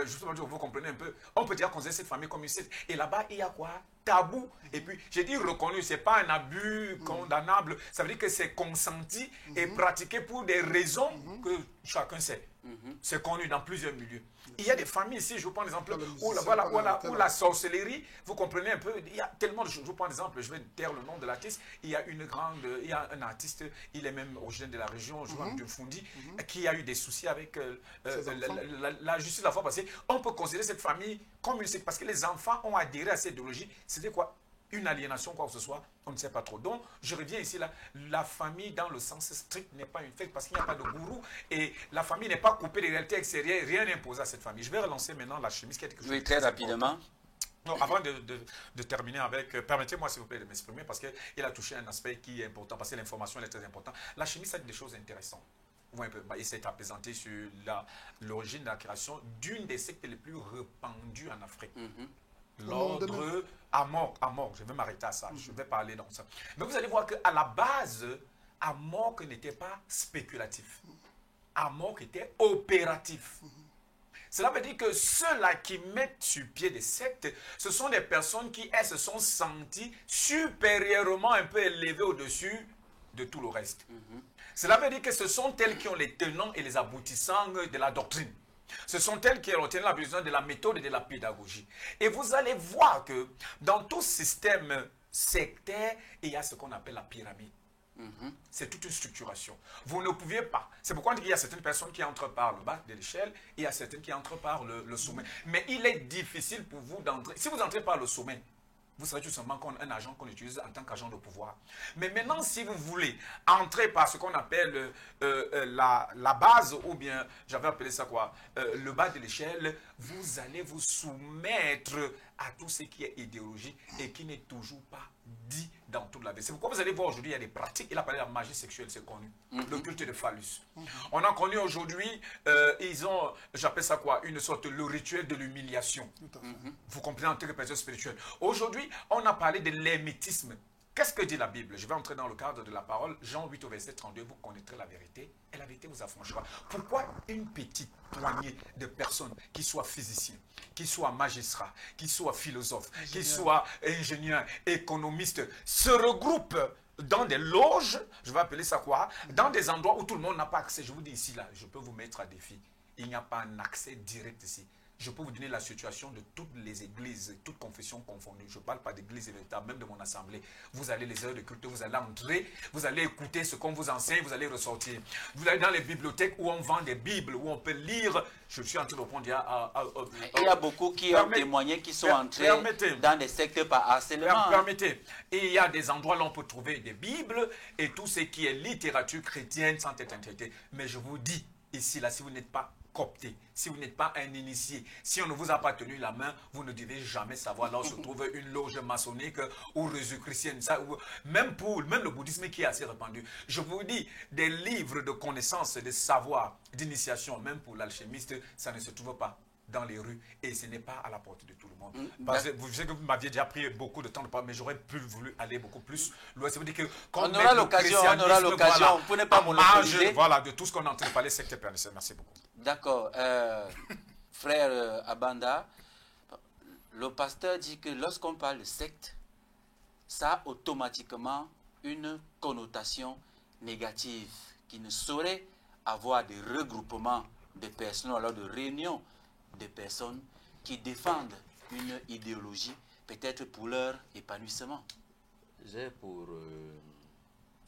S4: justement, vous comprenez un peu, on peut dire considérer cette famille comme une secte. Et là-bas, il y a quoi? Tabou. Et puis, j'ai dit reconnu, ce n'est pas un abus condamnable. Ça veut dire que c'est consenti et pratiqué pour des raisons que chacun sait. C'est connu dans plusieurs milieux. Il y a des familles ici, je vous prends l'exemple, où la sorcellerie, vous comprenez un peu, il y a tellement de choses. Je vous prends l'exemple, je vais taire le nom de l'artiste. Il y a un artiste, il est même originaire de la région, je vois, du Fundi, qui a eu des soucis avec la justice la fois passée. On peut considérer cette famille comme une secte, parce que les enfants ont adhéré à cette idéologie. C'était quoi? Une aliénation, quoi que ce soit, on ne sait pas trop. Donc, je reviens ici, là, la famille dans le sens strict n'est pas une fête parce qu'il n'y a pas de gourou et la famille n'est pas coupée des réalités extérieures, rien n'impose à cette famille. Je vais relancer maintenant la chimie, qui est quelque chose
S1: oui, très rapidement.
S4: Non, avant de terminer avec, permettez-moi s'il vous plaît de m'exprimer parce qu'il a touché un aspect qui est important, parce que l'information est très importante. La chimie, ça dit des choses intéressantes. Il s'est apaisanté sur l'origine de la création d'une des sectes les plus répandues en Afrique. L'ordre Amok, je vais m'arrêter à ça, je vais parler dans ça. Mais vous allez voir qu'à la base, Amok n'était pas spéculatif. Amok était opératif. Cela veut dire que ceux-là qui mettent sur pied des sectes, ce sont des personnes qui, elles, se sont senties supérieurement un peu élevées au-dessus de tout le reste. Cela veut dire que ce sont elles qui ont les tenants et les aboutissants de la doctrine. Ce sont elles qui ont la besoin de la méthode et de la pédagogie. Et vous allez voir que dans tout système sectaire, il y a ce qu'on appelle la pyramide. C'est toute une structuration. Vous ne pouviez pas. C'est pourquoi il y a certaines personnes qui entrent par le bas de l'échelle et il y a certaines qui entrent par le sommet. Mais il est difficile pour vous d'entrer. Si vous entrez par le sommet, vous serez tout simplement un agent qu'on utilise en tant qu'agent de pouvoir. Mais maintenant, si vous voulez entrer par ce qu'on appelle la base, ou bien, j'avais appelé ça quoi, le bas de l'échelle, vous allez vous soumettre à tout ce qui est idéologie et qui n'est toujours pas dit dans toute la vie. C'est pourquoi vous allez voir aujourd'hui, il y a des pratiques. Il a parlé de la magie sexuelle, c'est connu. Le culte de phallus. On a connu aujourd'hui, ils ont, j'appelle ça quoi, une sorte, le rituel de l'humiliation. Vous comprenez en tant que personne spirituelle. Aujourd'hui, on a parlé de l'hermétisme. Qu'est-ce que dit la Bible? Je vais entrer dans le cadre de la parole. Jean 8 au verset 32, vous connaîtrez la vérité et la vérité vous affranchira. Pourquoi une petite poignée de personnes qui soient physiciens, qui soient magistrats, qui soient philosophes, qui soient ingénieurs, économistes, se regroupent dans des loges, je vais appeler ça quoi, dans des endroits où tout le monde n'a pas accès? Je vous dis ici, là, je peux vous mettre à défi. Il n'y a pas un accès direct ici. Je peux vous donner la situation de toutes les églises, toutes confessions confondues. Je ne parle pas d'église véritable, même de mon assemblée. Vous allez les heures de culte, vous allez entrer, vous allez écouter ce qu'on vous enseigne, vous allez ressortir. Vous allez dans les bibliothèques où on vend des Bibles, où on peut lire. Je suis en train de répondre.
S1: Il y a beaucoup qui ont témoigné, qui sont entrés dans des sectes par harcèlement.
S4: Permettez. Et il y a des endroits où on peut trouver des Bibles et tout ce qui est littérature chrétienne sans être traité. Mais je vous dis, ici, là, si vous n'êtes pas copté, si vous n'êtes pas un initié, si on ne vous a pas tenu la main, vous ne devez jamais savoir là où se trouve une loge maçonnique ou chrétienne, même le bouddhisme qui est assez répandu. Je vous dis, des livres de connaissances, de savoir, d'initiation, même pour l'alchimiste, ça ne se trouve pas dans les rues et ce n'est pas à la portée de tout le monde. Parce que vous savez que vous m'aviez déjà pris beaucoup de temps de parler, mais j'aurais voulu aller beaucoup plus loin. Ça veut dire que
S1: on aura l'occasion, voilà, vous ne pas monopoliser.
S4: Voilà, de tout ce qu'on est en train de parler, secte pernicienne. Merci beaucoup.
S1: D'accord. Frère Abanda, le pasteur dit que lorsqu'on parle de secte, ça a automatiquement une connotation négative qui ne saurait avoir de regroupement de personnes, alors de réunions de personnes qui défendent une idéologie, peut-être pour leur épanouissement.
S5: J'ai pour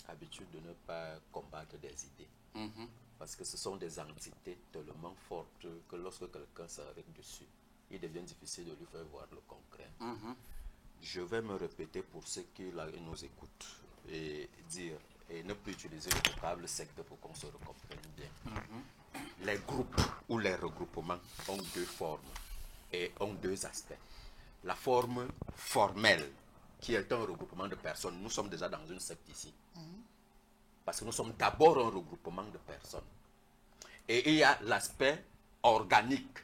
S5: habitude de ne pas combattre des idées. Parce que ce sont des entités tellement fortes que lorsque quelqu'un s'arrête dessus, il devient difficile de lui faire voir le concret. Je vais me répéter pour ceux qui nous écoutent et dire, et ne plus utiliser le vocable secte pour qu'on se comprenne bien. Les groupes ou les regroupements ont deux formes et ont deux aspects. La forme formelle, qui est un regroupement de personnes. Nous sommes déjà dans une secte ici. Parce que nous sommes d'abord un regroupement de personnes. Et il y a l'aspect organique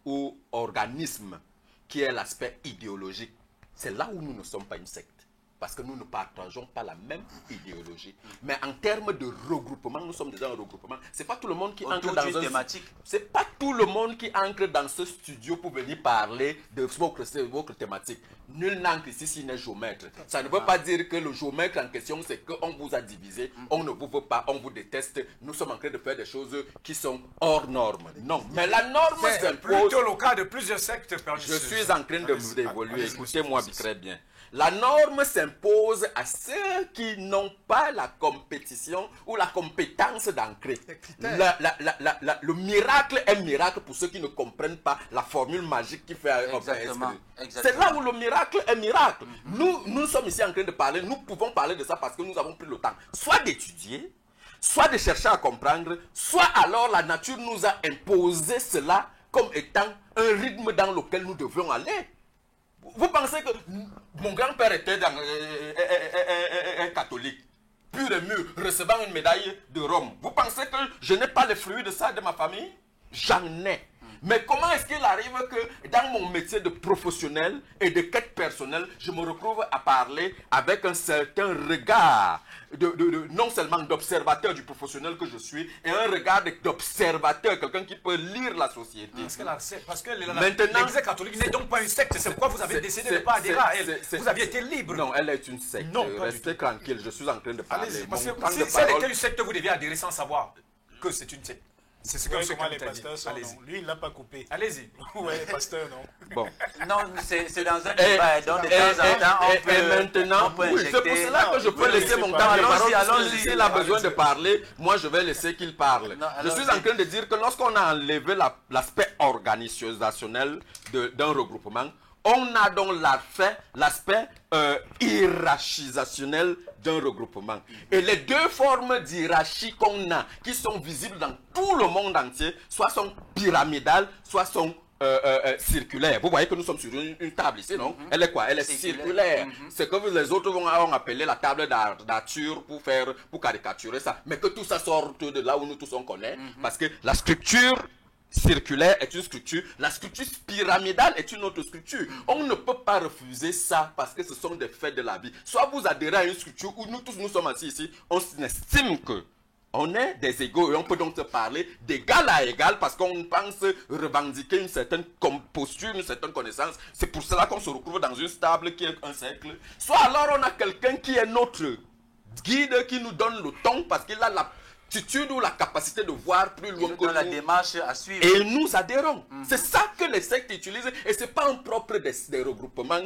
S5: ou organisme, qui est l'aspect idéologique. C'est là où nous ne sommes pas une secte. parce que nous ne partageons pas la même idéologie. Mais en termes de regroupement, nous sommes déjà un regroupement. C'est pas tout le monde qui entre dans une
S1: thématique.
S5: C'est pas tout le monde qui entre dans ce studio pour venir parler de votre thématique. Nul n'entre ici s'il n'est géomètre. Ça ne veut pas dire que le géomètre en question, c'est qu'on vous a divisé, on ne vous veut pas, on vous déteste. Nous sommes en train de faire des choses qui sont hors normes. Non, mais la norme
S4: c'est plutôt le cas de plusieurs sectes pernicieuses.
S5: Je suis en train d'évoluer, écoutez-moi très bien. La norme s'impose à ceux qui n'ont pas la compétition ou la compétence d'ancrer. Le miracle est miracle pour ceux qui ne comprennent pas la formule magique qui fait
S1: Exactement.
S5: C'est là où le miracle est miracle. Nous sommes ici en train de parler, nous pouvons parler de ça parce que nous avons pris le temps, soit d'étudier, soit de chercher à comprendre, soit alors la nature nous a imposé cela comme étant un rythme dans lequel nous devions aller. Vous pensez que mon grand-père était un catholique, pur et mûr, recevant une médaille de Rome. Vous pensez que je n'ai pas les fruits de ça de ma famille? J'en ai. Mais comment est-ce qu'il arrive que dans mon métier de professionnel et de quête personnelle, je me retrouve à parler avec un certain regard, non seulement d'observateur du professionnel que je suis, et un regard d'observateur, quelqu'un qui peut lire la société.
S4: Parce que l'Église catholique n'est donc pas une secte, c'est pourquoi vous avez décidé de ne pas adhérer à elle. Vous aviez été libre.
S5: Non, elle est une secte.
S4: Non,
S5: restez tranquille, je suis en train de parler.
S4: Parce que si c'était une secte, vous deviez adhérer sans savoir que c'est une secte.
S2: C'est ce que les pasteurs sont. Lui, il ne l'a pas coupé.
S4: Allez-y.
S2: Oui, pasteur, non.
S5: Bon.
S1: Non, c'est dans un débat. Donc, de temps en temps, on peut,
S5: et maintenant,
S1: oui,
S5: c'est pour cela que je peux laisser mon temps de parole. S'il a besoin de parler, moi, je vais laisser qu'il parle. Je suis en train de dire que lorsqu'on a enlevé l'aspect organisationnel d'un regroupement, on a donc l'aspect hiérarchisationnel d'un regroupement. Et les deux formes d'hierarchie qu'on a, qui sont visibles dans tout le monde entier, soit sont pyramidales, soit sont circulaires. Vous voyez que nous sommes sur une table ici, non? Elle est quoi? Elle est circulaire. C'est que les autres vont appeler la table d'Arthur pour caricaturer ça. Mais que tout ça sorte de là où nous tous on connaît. Parce que la structure circulaire est une structure, la structure pyramidale est une autre structure. On ne peut pas refuser ça parce que ce sont des faits de la vie. Soit vous adhérez à une structure où nous tous nous sommes assis ici, on estime que on est des égaux et on peut donc se parler d'égal à égal parce qu'on pense revendiquer une certaine posture, une certaine connaissance. C'est pour cela qu'on se retrouve dans une table qui est un cercle. Soit alors on a quelqu'un qui est notre guide, qui nous donne le ton parce qu'il a l'aptitude ou la capacité de voir plus loin que
S1: nous. La démarche à suivre.
S5: Et nous adhérons. C'est ça que les sectes utilisent et ce n'est pas un propre des regroupements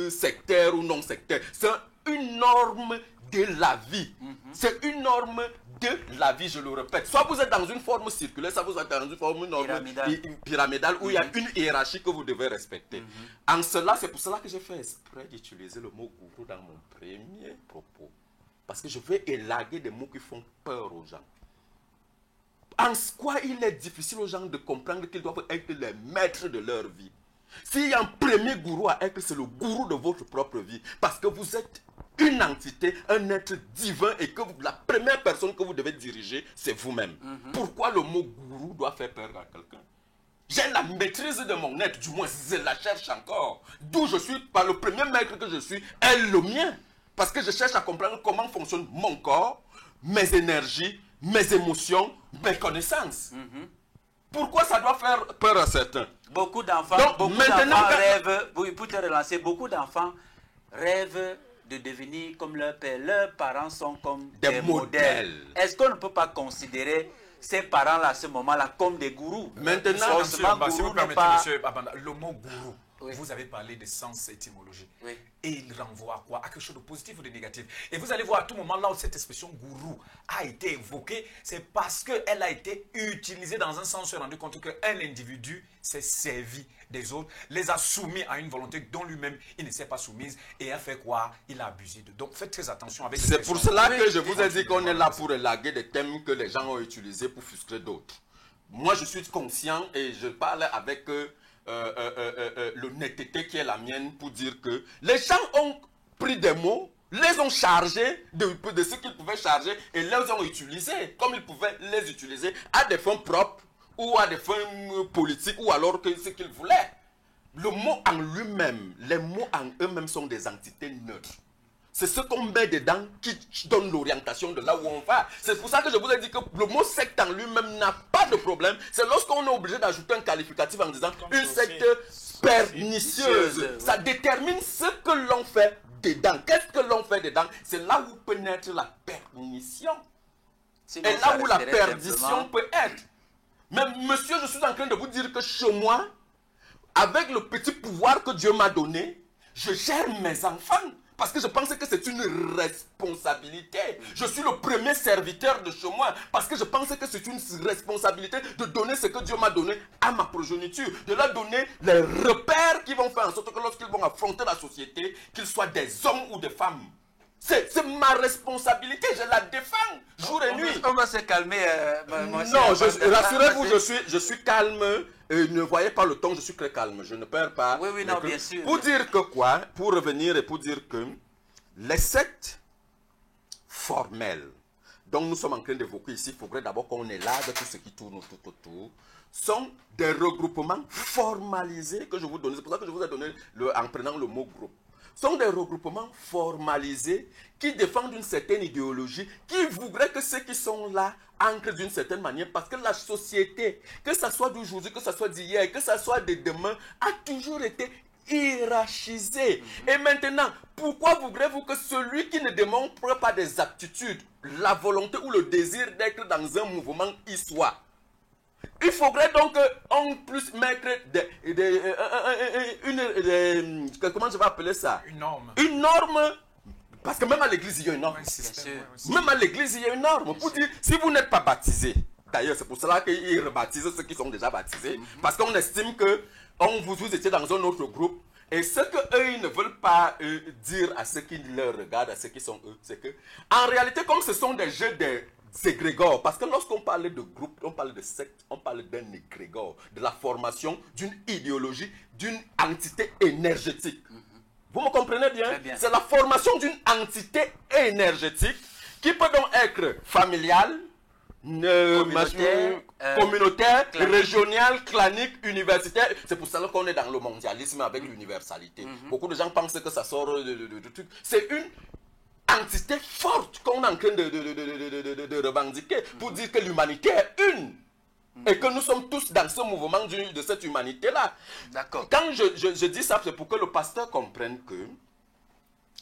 S5: sectaires ou non sectaires. C'est une norme de la vie. C'est une norme de la vie, je le répète. Soit vous êtes dans une forme circulaire, soit vous êtes dans une forme pyramidale où il y a une hiérarchie que vous devez respecter. En cela, c'est pour cela que j'ai fait exprès d'utiliser le mot gourou dans mon premier propos. Parce que je vais élaguer des mots qui font peur aux gens. En quoi il est difficile aux gens de comprendre qu'ils doivent être les maîtres de leur vie. S'il y a un premier gourou à être, c'est le gourou de votre propre vie. Parce que vous êtes une entité, un être divin et que la première personne que vous devez diriger, c'est vous-même. Pourquoi le mot gourou doit faire peur à quelqu'un? J'ai la maîtrise de mon être, du moins je la cherche encore. D'où je suis, par le premier maître que je suis, est le mien. Parce que je cherche à comprendre comment fonctionne mon corps, mes énergies, mes émotions, mes connaissances. Pourquoi ça doit faire peur à certains?
S1: Beaucoup d'enfants rêvent, pour te relancer, beaucoup d'enfants rêvent de devenir comme leur père. Leurs parents sont comme des modèles. Est-ce qu'on ne peut pas considérer ces parents-là, à ce moment-là, comme des gourous?
S4: Maintenant, si vous permettez, monsieur Abanda, le mot gourou, vous avez parlé de sens étymologique. Et il renvoie à quoi? À quelque chose de positif ou de négatif. Et vous allez voir à tout moment là où cette expression gourou a été évoquée, c'est parce qu'elle a été utilisée dans un sens, se rendu compte qu'un individu s'est servi des autres, les a soumis à une volonté dont lui-même il ne s'est pas soumise et a fait quoi? Il a abusé de. Donc faites très attention avec.
S5: C'est pour cela que je vous ai dit qu'on est là pour élaguer des thèmes que les gens ont utilisés pour frustrer d'autres. Moi je suis conscient et je parle avec l'honnêteté qui est la mienne pour dire que les gens ont pris des mots, les ont chargés de ce qu'ils pouvaient charger et les ont utilisés comme ils pouvaient les utiliser à des fins propres ou à des fins politiques ou alors que ce qu'ils voulaient. le mot en lui-même, les mots en eux-mêmes sont des entités neutres. C'est ce qu'on met dedans qui donne l'orientation de là où on va. C'est pour ça que je vous ai dit que le mot secte en lui-même n'a pas de problème. C'est lorsqu'on est obligé d'ajouter un qualificatif en disant une secte pernicieuse. Ça détermine ce que l'on fait dedans. Qu'est-ce que l'on fait dedans? C'est là où peut naître la permission.
S1: Sinon,
S5: et là où la
S1: resterait
S5: perdition
S1: simplement-
S5: peut être. Mais monsieur, je suis en train de vous dire que chez moi, avec le petit pouvoir que Dieu m'a donné, je gère mes enfants. Parce que je pense que c'est une responsabilité. Je suis le premier serviteur de chez moi. Parce que je pense que c'est une responsabilité de donner ce que Dieu m'a donné à ma progéniture. De leur donner les repères qui vont faire en sorte que lorsqu'ils vont affronter la société, qu'ils soient des hommes ou des femmes. C'est ma responsabilité, je la défends jour et nuit.
S1: On va se calmer.
S5: Non, rassurez-vous, je suis calme. Ne voyez pas le ton, je suis très calme. Je ne perds pas.
S1: Oui, non, bien sûr.
S5: Pour dire que quoi? Pour revenir et pour dire que les sectes formelles, dont nous sommes en train d'évoquer ici, il faudrait d'abord qu'on élade tout ce qui tourne tout autour, sont des regroupements formalisés que je vous donne. C'est pour ça que je vous ai donné, en prenant le mot groupe. Sont des regroupements formalisés qui défendent une certaine idéologie, qui voudraient que ceux qui sont là ancrent d'une certaine manière, parce que la société, que ce soit d'aujourd'hui, que ce soit d'hier, que ce soit de demain, a toujours été hiérarchisée. Et maintenant, pourquoi voudrez-vous que celui qui ne démontre pas des aptitudes, la volonté ou le désir d'être dans un mouvement y soit? Il faudrait donc qu'on puisse mettre comment je vais appeler ça?
S4: Une norme.
S5: Une norme, parce que même à l'église, il y a une norme.
S4: Un système,
S1: sûr.
S4: ouais, un système.
S5: Même à l'église, il y a une norme. Pour dire, si vous n'êtes pas baptisé, d'ailleurs, c'est pour cela qu'ils rebaptisent ceux qui sont déjà baptisés, parce qu'on estime que vous étiez dans un autre groupe, et ce qu'eux, ils ne veulent pas dire à ceux qui leur regardent, à ceux qui sont eux, c'est que, en réalité, comme ce sont des jeux des égrégores, parce que lorsqu'on parle de groupe, on parle de secte, on parle d'un égrégore, de la formation d'une idéologie, d'une entité énergétique. Vous me comprenez bien?
S1: Très bien.
S5: C'est la formation d'une entité énergétique qui peut donc être familiale, communautaire,
S1: clanique.
S5: régionale, clanique, universitaire. C'est pour cela qu'on est dans le mondialisme avec l'universalité. Beaucoup de gens pensent que ça sort de trucs. C'est une entité forte qu'on est en train de revendiquer pour dire que l'humanité est une. Et que nous sommes tous dans ce mouvement de cette humanité-là.
S1: D'accord.
S5: Quand je dis ça, c'est pour que le pasteur comprenne que,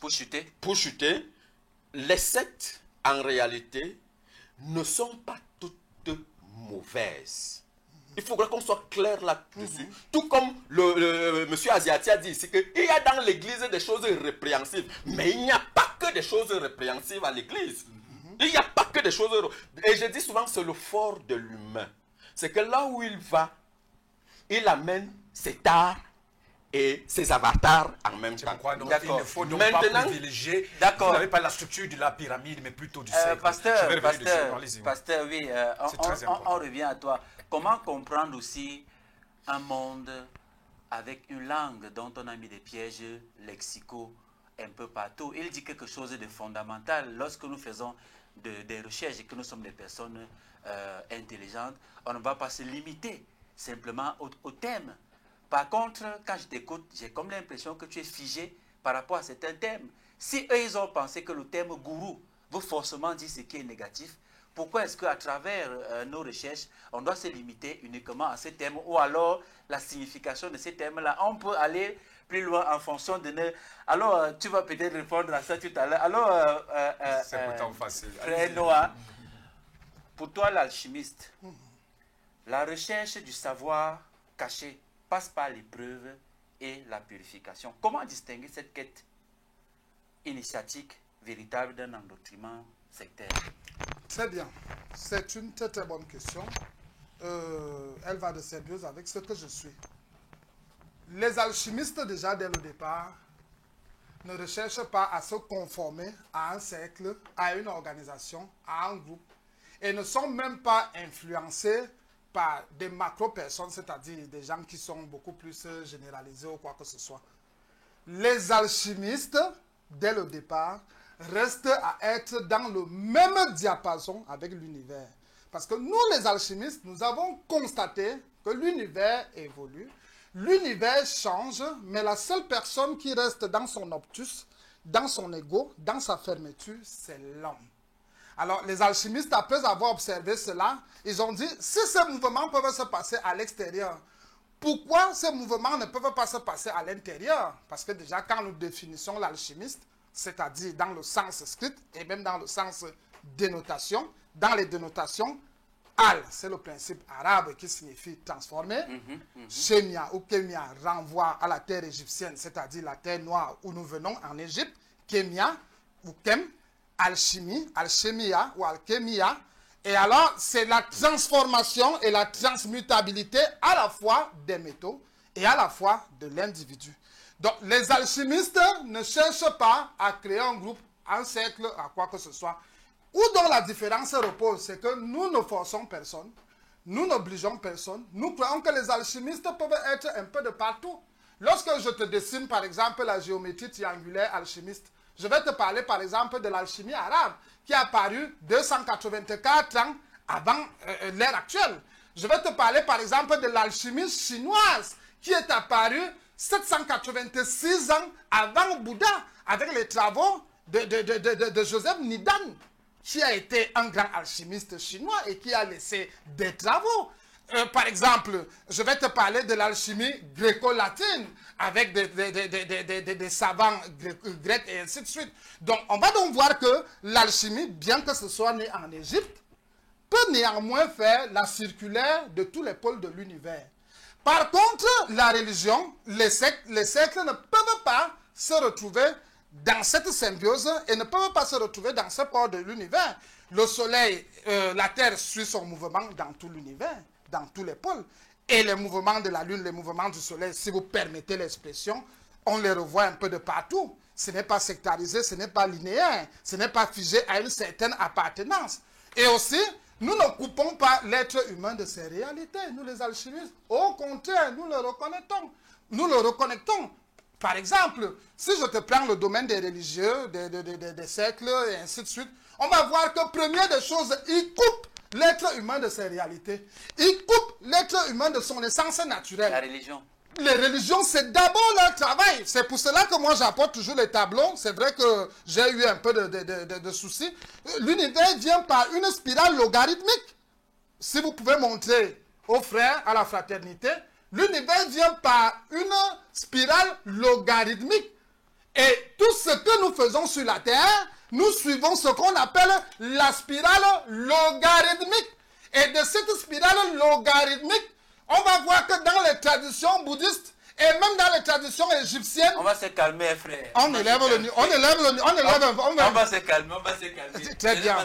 S1: Pour chuter.
S5: les sectes, en réalité, ne sont pas toutes mauvaises. Il faudrait qu'on soit clair là-dessus. Tout comme le monsieur Asiati a dit ici qu'il y a dans l'église des choses répréhensibles. Mais il n'y a pas que des choses répréhensibles à l'église. Il n'y a pas que des choses... Et je dis souvent, c'est le fort de l'humain. C'est que là où il va, il amène ses tares et ses avatars en même
S4: C'est
S5: temps.
S4: pourquoi donc, il
S1: D'accord.
S4: ne faut donc
S5: Maintenant-
S4: pas privilégier.
S1: D'accord.
S4: Vous n'avez pas la structure de la pyramide, mais plutôt du cercle.
S1: Pasteur,
S4: Je vais revenir dessus.
S1: pasteur,
S4: Allez-y, oui.
S1: pasteur, oui,
S4: C'est très important.
S1: on revient à toi. Comment comprendre aussi un monde avec une langue dont on a mis des pièges lexicaux un peu partout? Il dit quelque chose de fondamental. Lorsque nous faisons des recherches et que nous sommes des personnes intelligentes, on ne va pas se limiter simplement au thème. Par contre, quand je t'écoute, j'ai comme l'impression que tu es figé par rapport à certains thèmes. Si eux, ils ont pensé que le thème gourou veut forcément dire ce qui est négatif, pourquoi est-ce qu'à travers nos recherches, on doit se limiter uniquement à ces thèmes ou alors la signification de ces thèmes-là? On peut aller plus loin en fonction de... Alors, tu vas peut-être répondre à ça tout à l'heure. Alors,
S4: C'est pourtant facile.
S1: frère
S4: Allez-y.
S1: Noah, pour toi, l'alchimiste, la recherche du savoir caché passe par l'épreuve et la purification. Comment distinguer cette quête initiatique véritable d'un endoctrinement sectaire?
S3: Très bien. C'est une très très bonne question. Elle va de sérieuse avec ce que je suis. Les alchimistes, déjà dès le départ, ne recherchent pas à se conformer à un cercle, à une organisation, à un groupe, et ne sont même pas influencés par des macro-personnes, c'est-à-dire des gens qui sont beaucoup plus généralisés ou quoi que ce soit. Les alchimistes, dès le départ, restent à être dans le même diapason avec l'univers. Parce que nous, les alchimistes, nous avons constaté que l'univers évolue, L'univers change, mais la seule personne qui reste dans son obtus, dans son ego, dans sa fermeture, c'est l'homme. Alors, les alchimistes, après avoir observé cela, ils ont dit, si ces mouvements peuvent se passer à l'extérieur, pourquoi ces mouvements ne peuvent pas se passer à l'intérieur? Parce que déjà, quand nous définissons l'alchimiste, c'est-à-dire dans le sens strict et même dans le sens dénotation, dans les dénotations, al, c'est le principe arabe qui signifie transformer. Chemia ou Kémia renvoie à la terre égyptienne, c'est-à-dire la terre noire où nous venons en Égypte. Kémia ou Kem, alchimie, alchimia ou alchémia. Et alors, c'est la transformation et la transmutabilité à la fois des métaux et à la fois de l'individu. Donc, les alchimistes ne cherchent pas à créer un groupe, un cercle, à quoi que ce soit. Où dont la différence repose, c'est que nous ne forçons personne, nous n'obligeons personne. Nous croyons que les alchimistes peuvent être un peu de partout. Lorsque je te dessine, par exemple, la géométrie triangulaire alchimiste, je vais te parler, par exemple, de l'alchimie arabe, qui est apparue 284 ans avant l'ère actuelle. Je vais te parler, par exemple, de l'alchimie chinoise, qui est apparue 786 ans avant Bouddha, avec les travaux de Joseph Nidan, qui a été un grand alchimiste chinois et qui a laissé des travaux. Par exemple, je vais te parler de l'alchimie gréco-latine avec des savants grecs et ainsi de suite. Donc, on va donc voir que l'alchimie, bien que ce soit né en Égypte, peut néanmoins faire la circulaire de tous les pôles de l'univers. Par contre, la religion, les sectes ne peuvent pas se retrouver dans cette symbiose et ne peuvent pas se retrouver dans ce pôle de l'univers. Le soleil, la terre suit son mouvement dans tout l'univers, dans tous les pôles. Et les mouvements de la lune, les mouvements du soleil, si vous permettez l'expression, on les revoit un peu de partout. Ce n'est pas sectarisé, ce n'est pas linéaire, ce n'est pas figé à une certaine appartenance. Et aussi, nous ne coupons pas l'être humain de ses réalités, nous les alchimistes. Au contraire, nous le reconnaissons. Nous le reconnectons. Par exemple, si je te prends le domaine des religieux, des cercles et ainsi de suite, on va voir que première des choses, ils coupent l'être humain de ses réalités. Ils coupent l'être humain de son essence naturelle.
S1: La religion.
S3: Les religions, c'est d'abord leur travail. C'est pour cela que moi, j'apporte toujours les tableaux. C'est vrai que j'ai eu un peu de soucis. L'univers vient par une spirale logarithmique. Si vous pouvez montrer aux frères, à la fraternité, l'univers vient par une spirale logarithmique. Et tout ce que nous faisons sur la Terre, nous suivons ce qu'on appelle la spirale logarithmique. Et de cette spirale logarithmique, on va voir que dans les traditions bouddhistes et même dans les traditions égyptiennes...
S1: On va se calmer, frère.
S3: On élève le niveau. On
S1: va se calmer, on va se calmer.
S3: Très bien,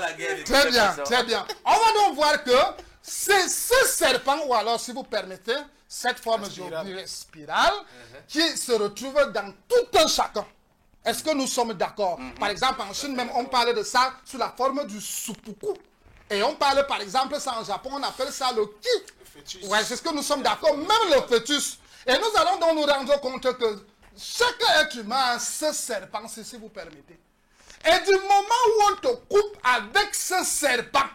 S3: très bien, très bien. On va donc voir que c'est ce serpent, ou alors si vous permettez, cette forme géométrique spirale, qui se retrouve dans tout un chacun. Est-ce que nous sommes d'accord? Par exemple, en Chine même, on parle de ça sous la forme du supuku. Et on parle, par exemple, ça en Japon, on appelle ça le ki. Ouais, c'est ce que nous sommes d'accord, même le fœtus. Et nous allons donc nous rendre compte que chaque être humain a ce serpent, si vous permettez. Et du moment où on te coupe avec ce serpent,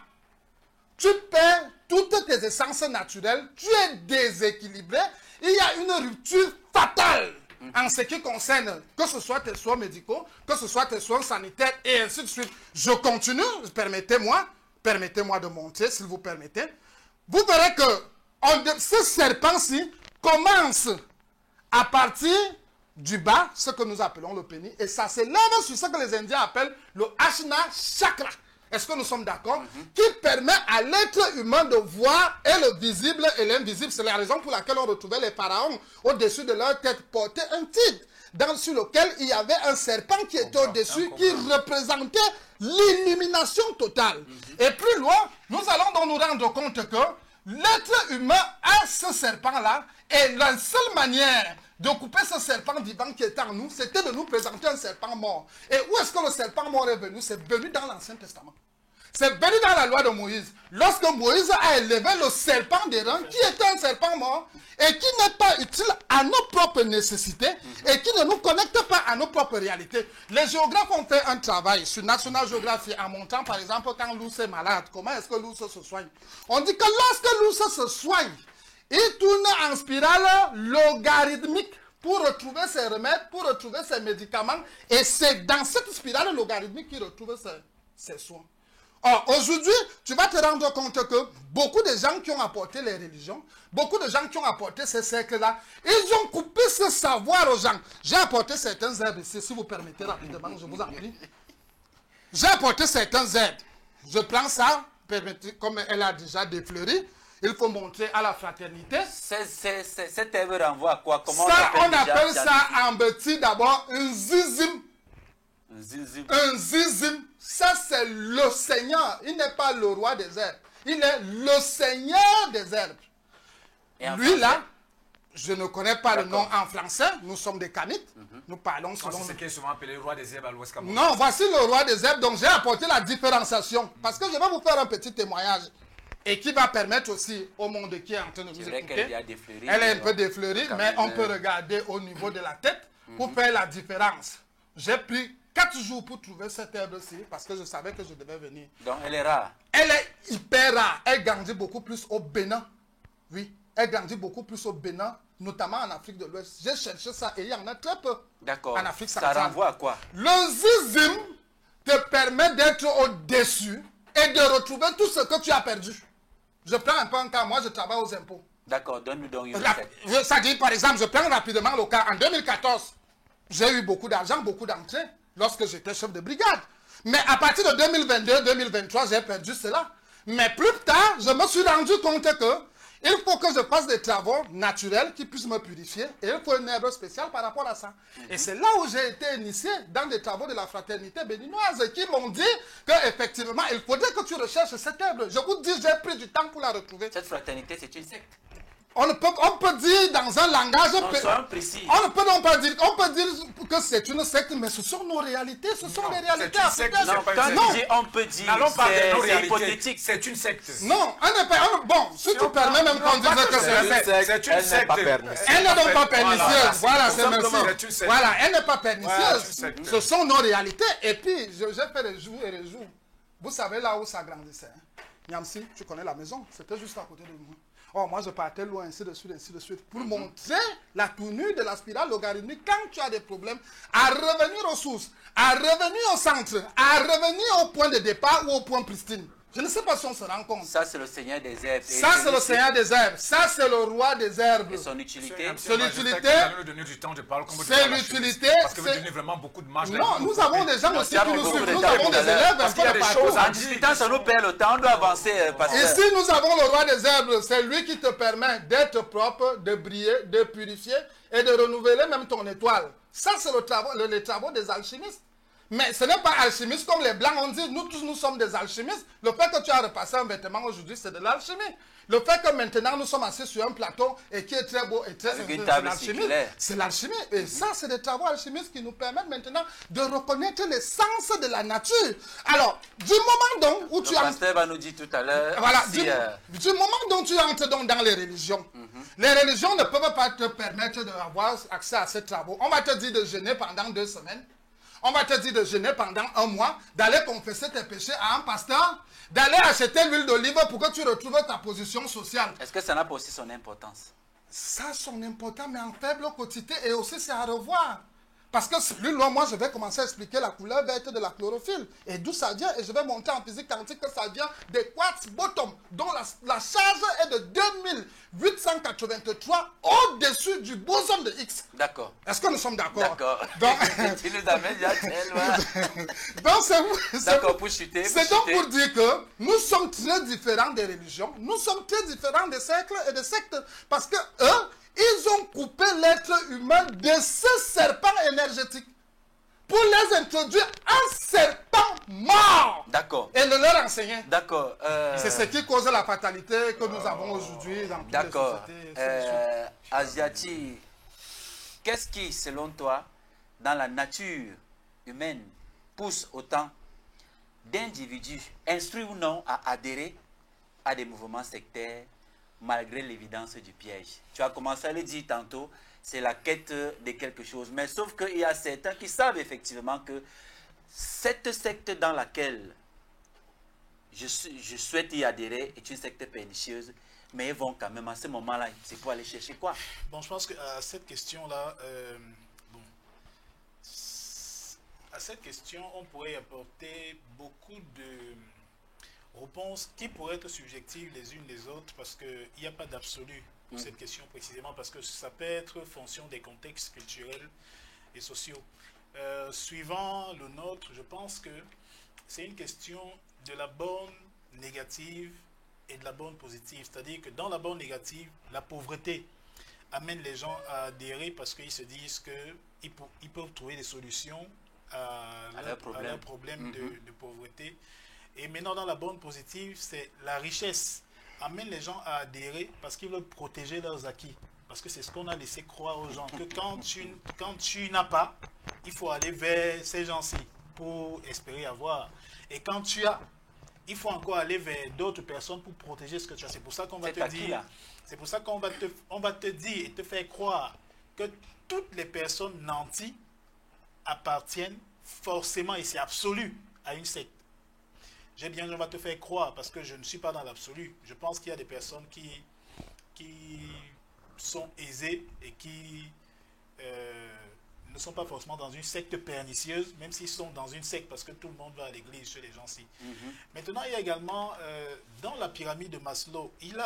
S3: tu perds toutes tes essences naturelles, tu es déséquilibré, il y a une rupture fatale en ce qui concerne que ce soit tes soins médicaux, que ce soit tes soins sanitaires et ainsi de suite. Je continue, permettez-moi de montrer, s'il vous permettez. Vous verrez que ce serpent-ci commence à partir du bas, ce que nous appelons le pénis, et ça s'élève sur ce que les Indiens appellent le Ajna Chakra. Est-ce que nous sommes d'accord? Qui permet à l'être humain de voir et le visible et l'invisible. C'est la raison pour laquelle on retrouvait les pharaons au-dessus de leur tête porter un tigre, sur lequel il y avait un serpent qui était au-dessus, qui représentait l'illumination totale. Et plus loin, nous allons donc nous rendre compte que l'être humain a ce serpent-là, et la seule manière de couper ce serpent vivant qui est en nous, c'était de nous présenter un serpent mort. Et où est-ce que le serpent mort est venu? C'est venu dans l'Ancien Testament. C'est venu dans la loi de Moïse. Lorsque Moïse a élevé le serpent d'airain, qui était un serpent mort, et qui n'est pas utile à nos propres nécessités, et qui ne nous connecte pas à nos propres réalités. Les géographes ont fait un travail sur National Geographic en montrant, par exemple, quand l'ours est malade, comment est-ce que l'ours se soigne. On dit que lorsque l'ours se soigne, Il tourne en spirale logarithmique pour retrouver ses remèdes, pour retrouver ses médicaments. Et c'est dans cette spirale logarithmique qu'il retrouve ses soins. Or, aujourd'hui, tu vas te rendre compte que beaucoup de gens qui ont apporté les religions, beaucoup de gens qui ont apporté ces cercles-là, ils ont coupé ce savoir aux gens. J'ai apporté certains herbes ici, si vous permettez rapidement, je vous en prie. J'ai apporté certains herbes. Je prends ça, comme elle a déjà défleuri, il faut montrer à la fraternité.
S1: Cette herbe renvoie à quoi? Comment
S3: Ça, on appelle ça en petit d'abord un zizim. Un zizim. Ça, c'est le Seigneur. Il n'est pas le roi des herbes. Il est le Seigneur des herbes. Lui, là, je ne connais pas le nom en français. Nous sommes des Kanites. Nous parlons selon...
S6: C'est ce qui est souvent appelé le roi des herbes à l'Ouest Cameroun.
S3: Non, voici le roi des herbes. Donc, j'ai apporté la différenciation. Parce que je vais vous faire un petit témoignage. Et qui va permettre aussi au monde qui est en train de nous écouter. Elle est un peu défleurie, mais on peut regarder au niveau de la tête pour faire la différence. J'ai pris 4 jours pour trouver cette herbe-ci parce que je savais que je devais venir.
S1: Donc, elle est rare.
S3: Elle est hyper rare. Elle grandit beaucoup plus au Bénin. Oui, elle grandit beaucoup plus au Bénin, notamment en Afrique de l'Ouest. J'ai cherché ça et il y en a très peu.
S1: D'accord.
S3: En Afrique centrale.
S1: Ça renvoie à quoi?
S3: Le zizim te permet d'être au-dessus et de retrouver tout ce que tu as perdu. Je prends un peu un cas. Moi, je travaille aux impôts.
S1: D'accord, donne-nous donc une recette.
S3: Ça dit, par exemple, je prends rapidement le cas. En 2014, j'ai eu beaucoup d'argent, beaucoup d'entrées lorsque j'étais chef de brigade. Mais à partir de 2022-2023, j'ai perdu cela. Mais plus tard, je me suis rendu compte que il faut que je fasse des travaux naturels qui puissent me purifier. Et il faut une herbe spéciale par rapport à ça. Et c'est là où j'ai été initié dans des travaux de la fraternité béninoise qui m'ont dit qu'effectivement, il faudrait que tu recherches cette herbe. Je vous dis, j'ai pris du temps pour la retrouver.
S1: Cette fraternité, c'est une secte.
S3: On peut dire dans un langage...
S1: précis.
S3: On peut dire que c'est une secte, mais ce sont nos réalités, ce sont les réalités africaines.
S1: On peut dire,
S6: n'allons pas de nos
S1: c'est
S6: réalités.
S1: hypothétique.
S6: C'est une secte.
S3: Non, bon, si tu permets même qu'on dise que
S6: c'est une secte.
S3: Elle n'est donc pas pernicieuse. Voilà, c'est merci. Voilà, elle n'est pas pernicieuse. Ce sont nos réalités. Et puis, j'ai fait les jours et les jours. Vous savez là où ça grandissait. Niamsi, tu connais la maison, c'était juste à côté de nous. Oh, moi, je partais loin, ainsi de suite, pour montrer la tournure de la spirale logarithmique quand tu as des problèmes, à revenir aux sources, à revenir au centre, à revenir au point de départ ou au point pristine. Je ne sais pas si on se rend compte.
S1: Ça, c'est le Seigneur des herbes.
S3: Ça, c'est le Seigneur des herbes. Ça, c'est le roi des herbes.
S1: Et son utilité.
S3: Son utilité.
S6: C'est
S3: l'utilité.
S6: Parce que vous donnez vraiment beaucoup de marge.
S3: Non, nous avons des gens aussi qui nous suivent. Nous avons des élèves un peu de partout.
S1: En discutant, ça nous perd le temps. On doit avancer.
S3: Ici, nous avons le roi des herbes. C'est lui qui te permet d'être propre, de briller, de purifier et de renouveler même ton étoile. Ça, c'est les travaux des alchimistes. Mais ce n'est pas alchimiste comme les blancs ont dit. Nous tous, nous sommes des alchimistes. Le fait que tu as repassé un vêtement aujourd'hui, c'est de l'alchimie. Le fait que maintenant nous sommes assis sur un plateau et qui est très beau et très alchimique, c'est l'alchimie. Et ça, c'est des travaux alchimistes qui nous permettent maintenant de reconnaître l'essence de la nature. Alors, du moment donc où tu
S1: entres... Le pasteur va nous dire tout à l'heure...
S3: Voilà, du moment dont tu entres donc dans les religions, les religions ne peuvent pas te permettre d'avoir accès à ces travaux. On va te dire de jeûner pendant 2 semaines. On va te dire de jeûner pendant 1 mois, d'aller confesser tes péchés à un pasteur, d'aller acheter l'huile d'olive pour que tu retrouves ta position sociale.
S1: Est-ce que ça n'a pas aussi son importance?
S3: Ça a son importance, mais en faible quantité, et aussi c'est à revoir. Parce que plus loin, moi, je vais commencer à expliquer la couleur verte de la chlorophylle. Et d'où ça vient. Et je vais montrer en physique quantique que ça vient des quartz bottom, dont la charge est de 2883 au-dessus du boson de X.
S1: D'accord.
S3: Est-ce que nous sommes d'accord?
S1: D'accord.
S3: Donc,
S1: tu nous amènes déjà tellement.
S3: Donc,
S1: d'accord, pour chuter.
S3: C'est donc pour dire que nous sommes très différents des religions. Nous sommes très différents des cercles et des sectes. Parce que eux, ils ont coupé l'être humain de ce serpent énergétique pour les introduire un serpent mort.
S1: D'accord.
S3: Et le leur enseigner.
S1: D'accord.
S3: C'est ce qui cause la fatalité que nous avons aujourd'hui dans toutes les sociétés.
S1: D'accord. Asiati, qu'est-ce qui, selon toi, dans la nature humaine, pousse autant d'individus, instruits ou non, à adhérer à des mouvements sectaires malgré l'évidence du piège? Tu as commencé à le dire tantôt, c'est la quête de quelque chose. Mais sauf qu'il y a certains qui savent effectivement que cette secte dans laquelle je souhaite y adhérer est une secte pernicieuse, mais ils vont quand même à ce moment-là, c'est pour aller chercher quoi?
S2: Bon, je pense qu'à cette question-là, bon, à cette question, on pourrait apporter beaucoup de réponses qui pourraient être subjectives les unes les autres parce qu'il n'y a pas d'absolu pour cette question précisément, parce que ça peut être fonction des contextes culturels et sociaux. Suivant le nôtre, je pense que c'est une question de la borne négative et de la borne positive. C'est-à-dire que dans la borne négative, la pauvreté amène les gens à adhérer parce qu'ils se disent qu'ils peuvent trouver des solutions à leur problème de pauvreté. Et maintenant, dans la borne positive, c'est la richesse amène les gens à adhérer parce qu'ils veulent protéger leurs acquis. Parce que c'est ce qu'on a laissé croire aux gens, que quand tu n'as pas, il faut aller vers ces gens-ci pour espérer avoir. Et quand tu as, il faut encore aller vers d'autres personnes pour protéger ce que tu as. C'est pour ça qu'on va te dire, c'est pour ça qu'on va te dire et te faire croire que toutes les personnes nanties appartiennent forcément, et c'est absolu, à une secte. On va te faire croire, parce que je ne suis pas dans l'absolu. Je pense qu'il y a des personnes qui sont aisées et qui ne sont pas forcément dans une secte pernicieuse, même s'ils sont dans une secte, parce que tout le monde va à l'église chez les gens-ci. Maintenant, il y a également, dans la pyramide de Maslow, il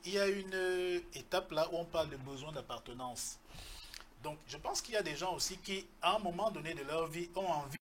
S2: y a une étape là où on parle de besoin d'appartenance. Donc, je pense qu'il y a des gens aussi qui, à un moment donné de leur vie, ont envie